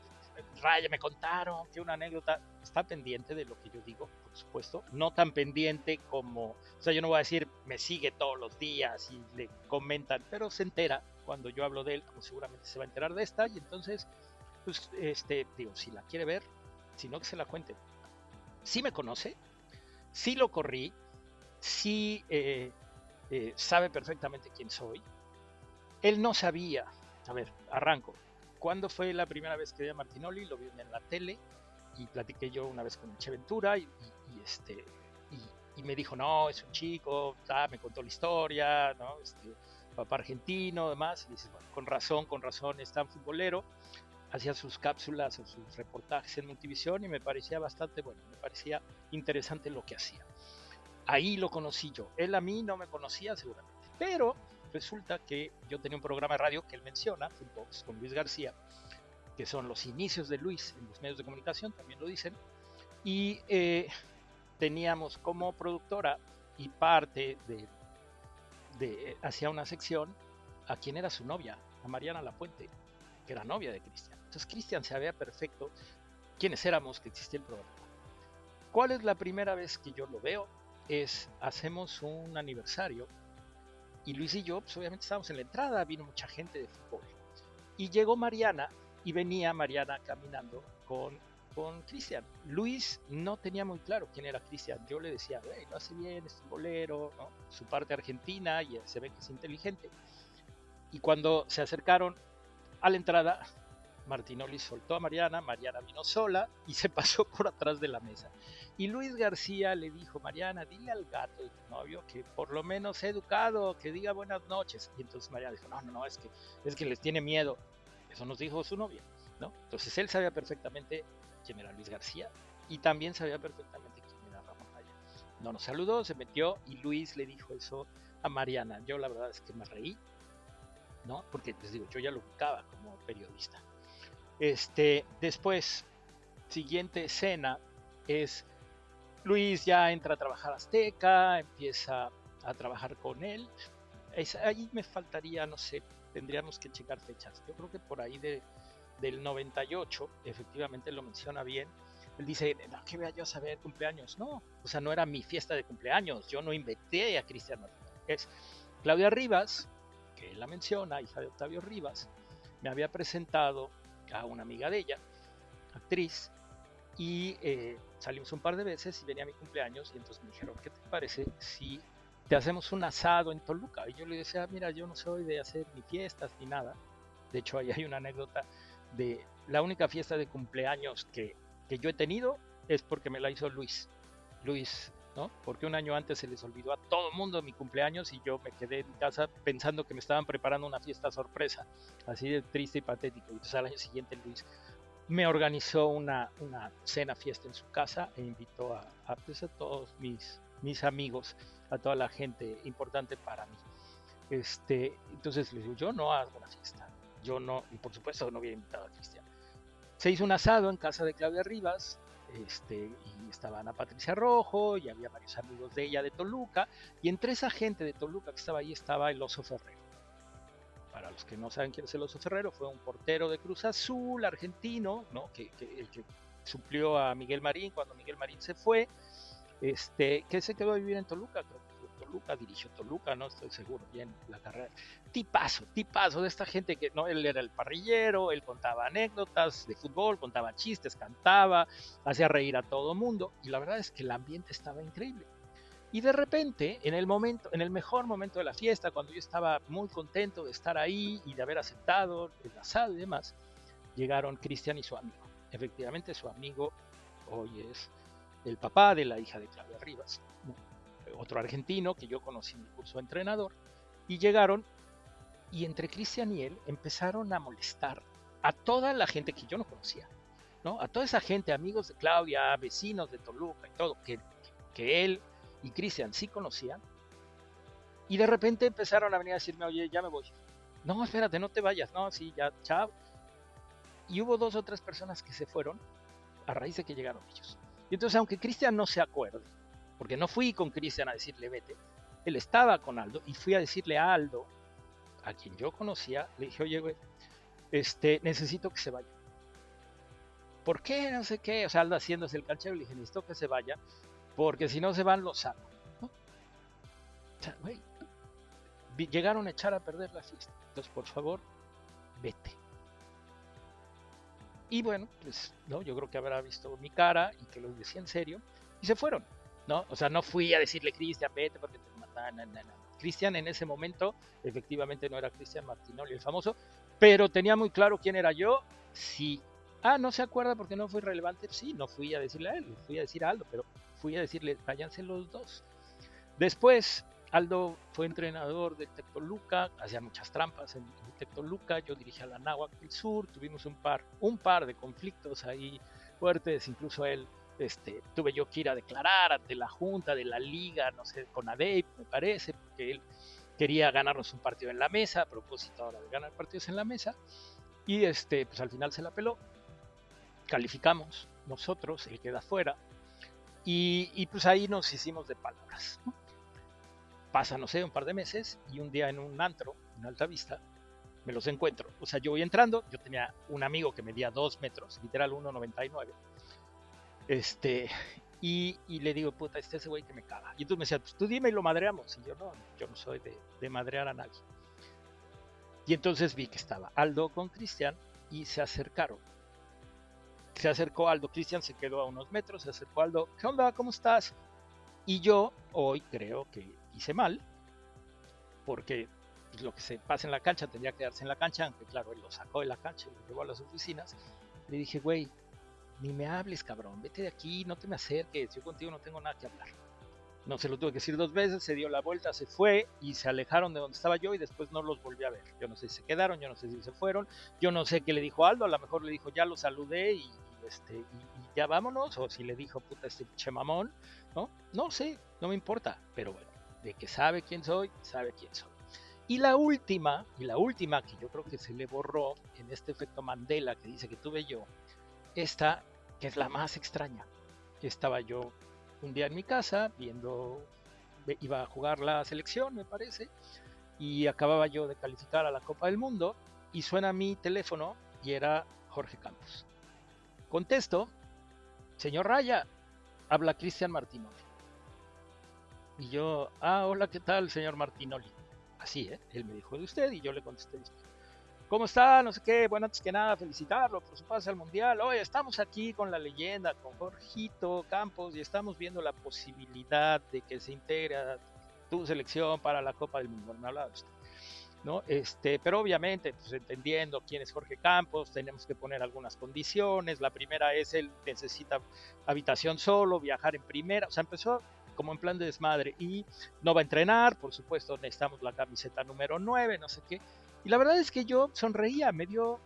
Raya, me contaron que una anécdota, está pendiente de lo que yo digo, por supuesto, no tan pendiente como, o sea, yo no voy a decir, me sigue todos los días y le comentan, pero se entera cuando yo hablo de él, como seguramente se va a enterar de esta, y entonces, pues, digo, si la quiere ver, si no, que se la cuente. Sí me conoce, sí lo corrí, sí sabe perfectamente quién soy. Él no sabía, a ver, arranco. ¿Cuándo fue la primera vez que vi a Martinoli? Lo vi en la tele y platiqué yo una vez con el Che Ventura y me dijo, no, es un chico, me contó la historia, ¿no? Papá argentino, demás. Y dices, bueno, con razón, es tan futbolero. Hacía sus cápsulas o sus reportajes en Multivisión y me parecía bastante bueno, me parecía interesante lo que hacía. Ahí lo conocí yo. Él a mí no me conocía seguramente, pero resulta que yo tenía un programa de radio que él menciona, Footbox, con Luis García, que son los inicios de Luis en los medios de comunicación, también lo dicen, y teníamos como productora y parte hacía una sección a quien era su novia, a Mariana Lapuente, que era novia de Cristian. Entonces Cristian sabía perfecto quiénes éramos, que existía el programa. ¿Cuál es la primera vez que yo lo veo? Hacemos un aniversario y Luis y yo, pues obviamente estábamos en la entrada, vino mucha gente de fútbol. Y llegó Mariana y venía Mariana caminando con Cristian. Luis no tenía muy claro quién era Cristian. Yo le decía, hey, lo hace bien, es futbolero, ¿no? Su parte argentina y se ve que es inteligente. Y cuando se acercaron a la entrada, Martinoli soltó a Mariana vino sola y se pasó por atrás de la mesa. Y Luis García le dijo, Mariana, dile al gato de tu novio que por lo menos sea educado, que diga buenas noches. Y entonces Mariana dijo, no, es que les tiene miedo. Eso nos dijo su novia, ¿no? Entonces él sabía perfectamente quién era Luis García y también sabía perfectamente quién era Ramón Raya. No nos saludó, se metió y Luis le dijo eso a Mariana. Yo la verdad es que me reí, ¿no? Porque les digo, yo ya lo ubicaba como periodista. Después, siguiente escena es Luis ya entra a trabajar a Azteca, empieza a trabajar con él. Ahí me faltaría, no sé, tendríamos que checar fechas. Yo creo que por ahí del 98, efectivamente lo menciona bien, Él dice, no, ¿qué voy a yo saber cumpleaños? No, o sea, no era mi fiesta de cumpleaños, yo no inventé a Cristian Martinoli. Es Claudia Rivas, que él la menciona, hija de Octavio Rivas, me había presentado a una amiga de ella, actriz, y salimos un par de veces y venía mi cumpleaños y entonces me dijeron, ¿qué te parece si te hacemos un asado en Toluca? Y yo le decía, mira, yo no soy de hacer ni fiestas ni nada. De hecho, ahí hay una anécdota de la única fiesta de cumpleaños que yo he tenido es porque me la hizo Luis, ¿no? Porque un año antes se les olvidó a todo el mundo mi cumpleaños y yo me quedé en casa pensando que me estaban preparando una fiesta sorpresa, así de triste y patético. Y entonces al año siguiente Luis me organizó una cena fiesta en su casa e invitó pues, a todos mis amigos, a toda la gente importante para mí. Entonces les digo, yo no hago una fiesta, yo no, y por supuesto no había invitado a Cristian. Se hizo un asado en casa de Claudia Rivas, y estaba Ana Patricia Rojo, y había varios amigos de ella de Toluca, y entre esa gente de Toluca que estaba ahí estaba el Oso Ferrero. Para los que no saben quién es el Oso Ferrero, fue un portero de Cruz Azul, argentino, ¿no? que suplió a Miguel Marín cuando Miguel Marín se fue, que se quedó a vivir en Toluca, creo que fue Toluca, dirigió Toluca, no estoy seguro bien la carrera. Tipazo de esta gente que no, él era el parrillero, él contaba anécdotas de fútbol, contaba chistes, cantaba, hacía reír a todo mundo, y la verdad es que el ambiente estaba increíble. Y de repente, en el mejor momento de la fiesta, cuando yo estaba muy contento de estar ahí y de haber aceptado el asado y demás, llegaron Cristian y su amigo. Efectivamente, su amigo hoy es el papá de la hija de Claudia Rivas, ¿no? Otro argentino que yo conocí en el curso de entrenador, y llegaron, y entre Cristian y él empezaron a molestar a toda la gente que yo no conocía, ¿no? A toda esa gente, amigos de Claudia, vecinos de Toluca y todo, que él y Cristian sí conocían, y de repente empezaron a venir a decirme, oye, ya me voy. No, espérate, no te vayas, no, sí, ya, chao. Y hubo 2 o 3 personas que se fueron a raíz de que llegaron ellos. Y entonces, aunque Cristian no se acuerde, porque no fui con Cristian a decirle vete, él estaba con Aldo y fui a decirle a Aldo, a quien yo conocía, le dije, oye, güey, necesito que se vaya. ¿Por qué? No sé qué. O sea, Aldo haciéndose el canchero, le dije, necesito que se vaya, porque si no se van, los saco, ¿no? O sea, güey, llegaron a echar a perder la fiesta. Entonces, por favor, vete. Y bueno, pues no, yo creo que habrá visto mi cara y que lo decía en serio y se fueron, ¿no? O sea, no fui a decirle, Cristian, vete porque te matan. Cristian en ese momento efectivamente no era Cristian Martinoli el famoso, pero tenía muy claro quién era yo. Sí. Ah, no se acuerda porque no fue relevante. Sí, no fui a decirle a él, fui a decir a Aldo, pero fui a decirle, váyanse los dos. Después, Aldo fue entrenador del Tec Toluca, hacía muchas trampas en el Tec Toluca, yo dirigía la Náhuac del Sur, tuvimos un par de conflictos ahí fuertes, incluso él, tuve yo que ir a declarar ante la junta de la liga, no sé, con ADEIP, me parece, porque él quería ganarnos un partido en la mesa, a propósito ahora de ganar partidos en la mesa, y pues al final se la peló, calificamos nosotros, él queda fuera, y pues ahí nos hicimos de palabras, ¿no? Pasa, no sé, un par de meses y un día en un antro, en Alta Vista, me los encuentro. O sea, yo voy entrando, yo tenía un amigo que medía 2 metros, literal 1,99. Y le digo, puta, ese güey que me caga. Y entonces me decía, pues tú dime y lo madreamos. Y yo no soy de madrear a nadie. Y entonces vi que estaba Aldo con Cristian y se acercaron. Se acercó Aldo, Cristian se quedó a unos metros, se acercó Aldo, ¿qué onda? ¿Cómo estás? Y yo hoy creo que hice mal, porque pues, lo que se pasa en la cancha tendría que quedarse en la cancha, aunque claro, él lo sacó de la cancha y lo llevó a las oficinas. Le dije, güey, ni me hables, cabrón, vete de aquí, no te me acerques, yo contigo no tengo nada que hablar. No se lo tuve que decir 2 veces, se dio la vuelta, se fue y se alejaron de donde estaba yo y después no los volví a ver. Yo no sé si se quedaron, yo no sé si se fueron, yo no sé qué le dijo Aldo, a lo mejor le dijo ya lo saludé y ya vámonos, o si le dijo puta che mamón, ¿no? No sé, no me importa, pero bueno, de que sabe quién soy, sabe quién soy. Y la última que yo creo que se le borró en este efecto Mandela que dice que tuve yo, esta que es la más extraña. Estaba yo un día en mi casa iba a jugar la selección, me parece, y acababa yo de calificar a la Copa del Mundo y suena mi teléfono y era Jorge Campos. Contesto señor Raya, habla Cristian Martinoli. Y yo, hola, ¿qué tal, señor Martinoli? Así, él me dijo de usted y yo le contesté de usted. ¿Cómo está? No sé qué. Bueno, antes que nada, felicitarlo por su pase al Mundial. Oye, estamos aquí con la leyenda, con Jorgito Campos, y estamos viendo la posibilidad de que se integre a tu selección para la Copa del Mundo. Me hablaba de usted, ¿no? Pero obviamente, pues entendiendo quién es Jorge Campos, tenemos que poner algunas condiciones. La primera es, él necesita habitación solo, viajar en primera. O sea, empezó como en plan de desmadre y no va a entrenar, por supuesto necesitamos la camiseta número 9, no sé qué. Y la verdad es que yo sonreía, me dio,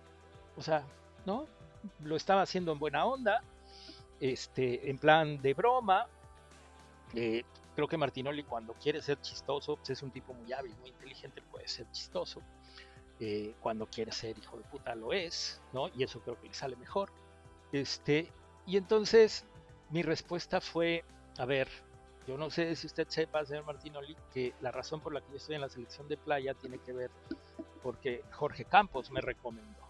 o sea, ¿no? Lo estaba haciendo en buena onda, en plan de broma. Creo que Martinoli, cuando quiere ser chistoso, pues es un tipo muy hábil, muy inteligente, puede ser chistoso. Cuando quiere ser hijo de puta lo es, ¿no? Y eso creo que le sale mejor. Y entonces mi respuesta fue, a ver, yo no sé si usted sepa, señor Martinoli, que la razón por la que yo estoy en la selección de playa tiene que ver porque Jorge Campos me recomendó.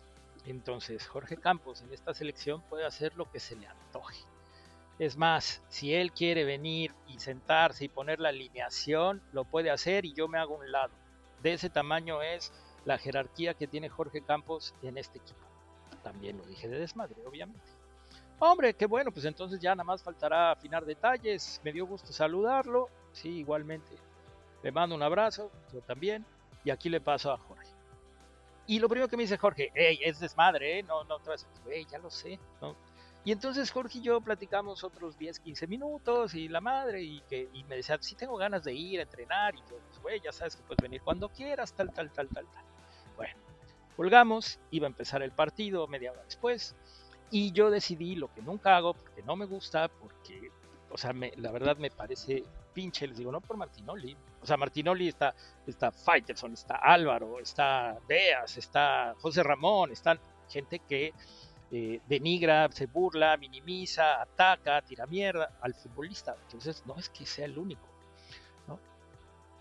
Entonces, Jorge Campos en esta selección puede hacer lo que se le antoje. Es más, si él quiere venir y sentarse y poner la alineación, lo puede hacer y yo me hago un lado. De ese tamaño es la jerarquía que tiene Jorge Campos en este equipo. También lo dije de desmadre, obviamente. Hombre, qué bueno, pues entonces ya nada más faltará afinar detalles. Me dio gusto saludarlo. Sí, igualmente. Le mando un abrazo, yo también. Y aquí le paso a Jorge. Y lo primero que me dice Jorge, hey, es desmadre, no, güey, ya lo sé, ¿no? Y entonces Jorge y yo platicamos otros 10, 15 minutos y la madre, y me decía, sí tengo ganas de ir a entrenar, y yo, pues güey, ya sabes que puedes venir cuando quieras, tal. Bueno, colgamos, iba a empezar el partido media hora después, y yo decidí lo que nunca hago, porque no me gusta, porque, o sea, la verdad me parece pinche, les digo, no por Martinoli, o sea, Martinoli está Faitelson, está Álvaro, está Beas, está José Ramón, están gente que denigra, se burla, minimiza, ataca, tira mierda al futbolista. Entonces, no es que sea el único, ¿no?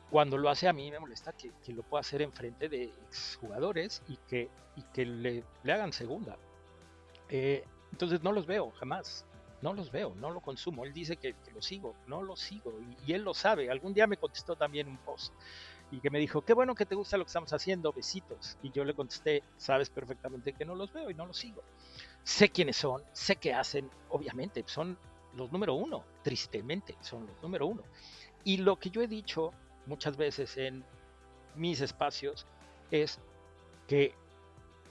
Cuando lo hace a mí me molesta que lo pueda hacer enfrente de exjugadores y que le hagan segunda. Entonces no los veo jamás, no los veo, no lo consumo. Él dice que lo sigo, no lo sigo y él lo sabe. Algún día me contestó también un post y que me dijo, qué bueno que te gusta lo que estamos haciendo, besitos. Y yo le contesté, sabes perfectamente que no los veo y no los sigo. Sé quiénes son, sé qué hacen, obviamente, son los número uno, tristemente, son los número uno. Y lo que yo he dicho muchas veces en mis espacios es que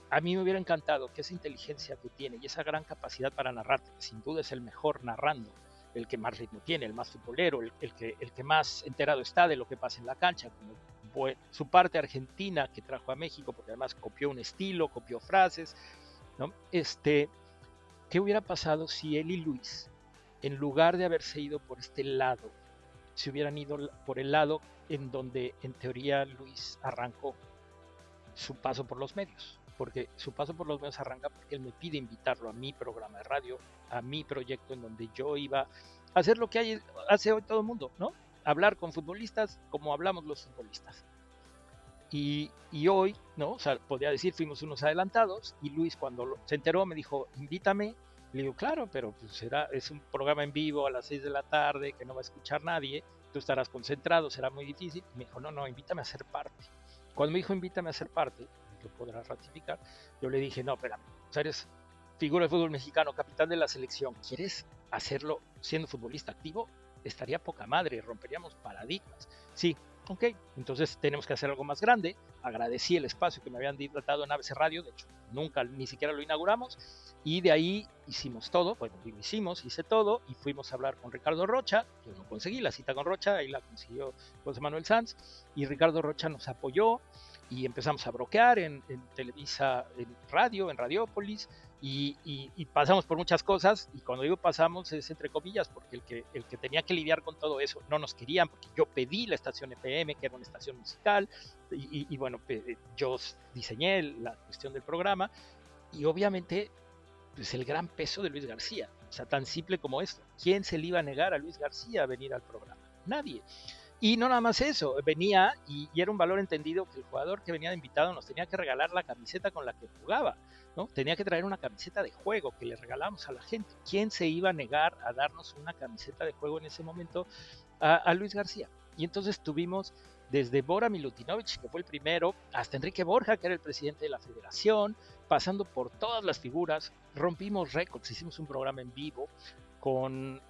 a mí me hubiera encantado que esa inteligencia que tiene y esa gran capacidad para narrar, que sin duda es el mejor narrando, el que más ritmo tiene, el más futbolero, el que más enterado está de lo que pasa en la cancha, como su parte argentina que trajo a México, porque además copió un estilo, copió frases, ¿no? ¿Qué hubiera pasado si él y Luis, en lugar de haberse ido por este lado, se hubieran ido por el lado en donde en teoría Luis arrancó su paso por los medios? Porque su paso por los medios arranca porque él me pide invitarlo a mi programa de radio, a mi proyecto en donde yo iba a hacer lo que hace hoy todo el mundo, ¿no? Hablar con futbolistas como hablamos los futbolistas. Y hoy, ¿no? O sea, podría decir, fuimos unos adelantados, y Luis cuando se enteró me dijo, invítame. Le digo, claro, pero pues es un programa en vivo a las 6 de la tarde que no va a escuchar nadie, tú estarás concentrado, será muy difícil. Y me dijo, no, invítame a ser parte. Cuando me dijo, invítame a ser parte, lo podrás ratificar, yo le dije, no, espérame, o sea, eres figura de fútbol mexicano, capitán de la selección, ¿quieres hacerlo siendo futbolista activo? Estaría poca madre, romperíamos paradigmas. Sí, ok, entonces tenemos que hacer algo más grande. Agradecí el espacio que me habían dado en ABC Radio, de hecho nunca ni siquiera lo inauguramos, y de ahí hicimos todo, bueno, hice todo y fuimos a hablar con Ricardo Rocha. Yo no conseguí la cita con Rocha, ahí la consiguió José Manuel Sanz, y Ricardo Rocha nos apoyó y empezamos a broquear en Televisa, en radio, en Radiópolis, y pasamos por muchas cosas, y cuando digo pasamos es entre comillas, porque el que tenía que lidiar con todo eso no nos querían, porque yo pedí la estación FM, que era una estación musical, y bueno, yo diseñé la cuestión del programa, y obviamente pues el gran peso de Luis García, o sea, tan simple como esto, ¿quién se le iba a negar a Luis García a venir al programa? Nadie. Y no nada más eso, venía y era un valor entendido que el jugador que venía de invitado nos tenía que regalar la camiseta con la que jugaba, ¿no? Tenía que traer una camiseta de juego que le regalamos a la gente. ¿Quién se iba a negar a darnos una camiseta de juego en ese momento a Luis García? Y entonces tuvimos desde Bora Milutinovic, que fue el primero, hasta Enrique Borja, que era el presidente de la federación, pasando por todas las figuras, rompimos récords, hicimos un programa en vivo con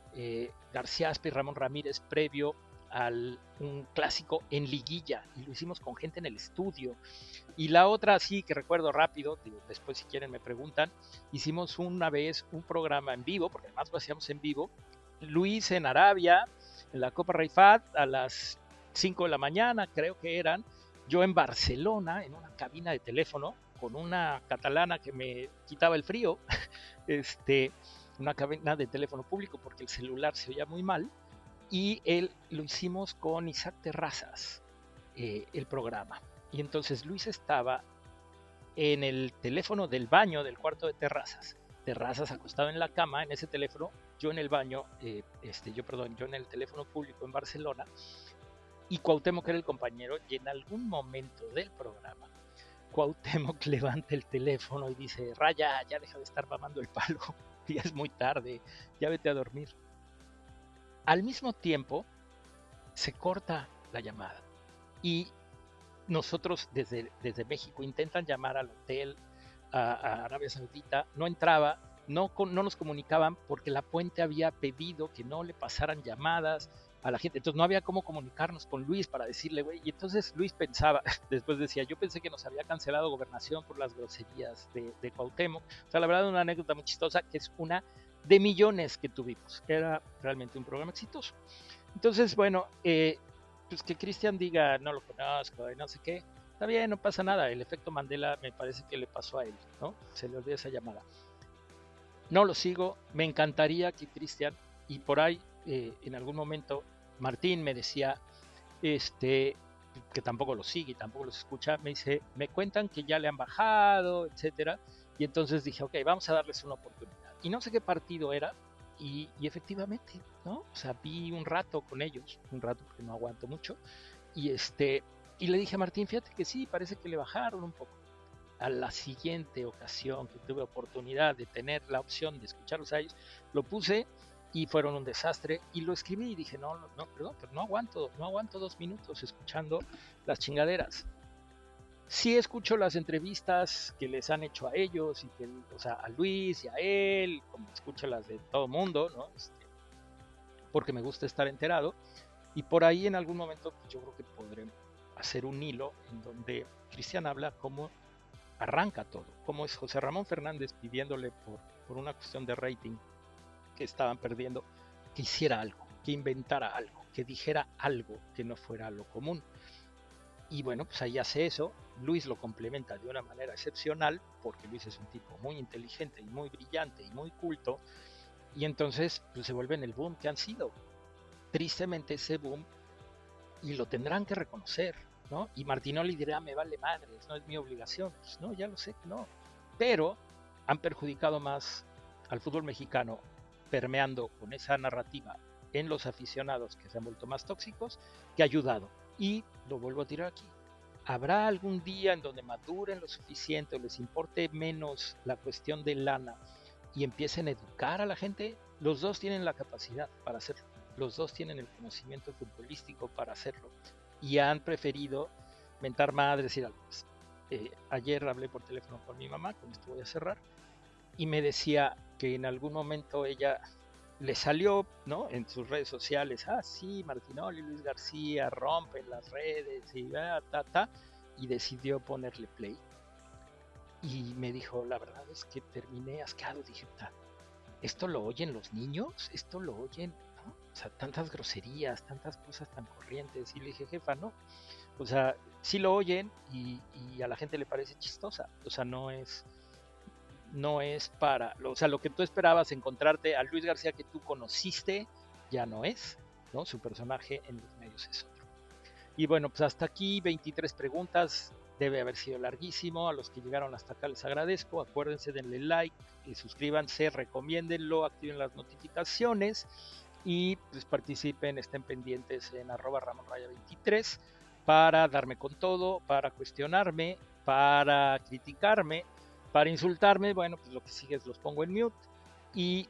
García Aspe y Ramón Ramírez previo un clásico en liguilla, y lo hicimos con gente en el estudio. Y la otra, sí, que recuerdo rápido, digo, después si quieren me preguntan, hicimos una vez un programa en vivo, porque además lo hacíamos en vivo, Luis en Arabia, en la Copa Rey Fahd, a las 5 de la mañana, creo que eran, yo en Barcelona, en una cabina de teléfono, con una catalana que me quitaba el frío, una cabina de teléfono público, porque el celular se oía muy mal, y lo hicimos con Isaac Terrazas, el programa. Y entonces Luis estaba en el teléfono del baño del cuarto de Terrazas. Terrazas acostado en la cama en ese teléfono, yo en el baño, yo en el teléfono público en Barcelona, y Cuauhtémoc era el compañero, y en algún momento del programa Cuauhtémoc levanta el teléfono y dice: Raya, ya deja de estar mamando el palo, ya es muy tarde, ya vete a dormir. Al mismo tiempo se corta la llamada y nosotros desde México intentan llamar al hotel, a Arabia Saudita, no entraba, no nos comunicaban porque la Puente había pedido que no le pasaran llamadas a la gente, entonces no había cómo comunicarnos con Luis para decirle, güey, y entonces Luis pensaba, después decía, yo pensé que nos había cancelado Gobernación por las groserías de Cuauhtémoc. O sea, la verdad, una anécdota muy chistosa, que es una de millones que tuvimos, era realmente un programa exitoso. Entonces, bueno, pues que Cristian diga, no lo conozco, no sé qué, está bien, no pasa nada, el efecto Mandela me parece que le pasó a él, ¿no? Se le olvidó esa llamada. No lo sigo, me encantaría que Cristian, y por ahí en algún momento Martín me decía, que tampoco lo sigue y tampoco los escucha, me dice, me cuentan que ya le han bajado, etcétera, y entonces dije, ok, vamos a darles una oportunidad. Y no sé qué partido era, y efectivamente, ¿no? O sea, vi un rato con ellos, un rato porque no aguanto mucho, y y le dije a Martín, fíjate que sí, parece que le bajaron un poco. A la siguiente ocasión que tuve oportunidad de tener la opción de escucharlos a ellos, lo puse y fueron un desastre, y lo escribí y dije, no, perdón, pero no aguanto 2 minutos escuchando las chingaderas. Sí escucho las entrevistas que les han hecho a ellos, y que, o sea, a Luis y a él, como escucho las de todo mundo, ¿no? Porque me gusta estar enterado, y por ahí en algún momento pues, yo creo que podré hacer un hilo en donde Cristian habla cómo arranca todo, cómo es José Ramón Fernández pidiéndole por una cuestión de rating que estaban perdiendo, que hiciera algo, que inventara algo, que dijera algo que no fuera lo común. Y bueno, pues ahí hace eso. Luis lo complementa de una manera excepcional, porque Luis es un tipo muy inteligente y muy brillante y muy culto, y entonces pues, se vuelven el boom que han sido. Tristemente ese boom, y lo tendrán que reconocer, ¿no? Y Martinoli dirá, me vale madres, no es mi obligación. Pues no, ya lo sé que no. Pero han perjudicado más al fútbol mexicano, permeando con esa narrativa en los aficionados que se han vuelto más tóxicos, que ha ayudado. Y lo vuelvo a tirar aquí. ¿Habrá algún día en donde maduren lo suficiente o les importe menos la cuestión de lana y empiecen a educar a la gente? Los dos tienen la capacidad para hacerlo. Los dos tienen el conocimiento futbolístico para hacerlo. Y han preferido mentar madres y algo. Ayer hablé por teléfono con mi mamá, con esto voy a cerrar, y me decía que en algún momento ella le salió, ¿no? En sus redes sociales, sí, Martinoli, Luis García rompen las redes y y decidió ponerle play. Y me dijo, la verdad es que terminé asqueado, dije, ¿esto lo oyen los niños? ¿Esto lo oyen? ¿No? O sea, tantas groserías, tantas cosas tan corrientes. Y le dije, jefa, no. O sea, sí lo oyen y a la gente le parece chistosa. O sea, no es para, o sea, lo que tú esperabas encontrarte a Luis García que tú conociste, ya no es, ¿no? Su personaje en los medios es otro. Y bueno, pues hasta aquí 23 preguntas, debe haber sido larguísimo. A los que llegaron hasta acá les agradezco. Acuérdense, denle like, suscríbanse, recomiéndenlo, activen las notificaciones. y pues participen, estén pendientes en @RamonRaya23 para darme con todo, para cuestionarme, para criticarme, para insultarme. Bueno, pues lo que sigue es los pongo en mute y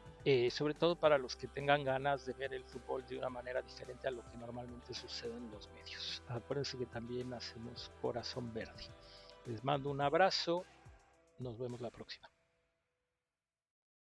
sobre todo para los que tengan ganas de ver el fútbol de una manera diferente a lo que normalmente sucede en los medios. Acuérdense que también hacemos Corazón Verde. Les mando un abrazo, nos vemos la próxima.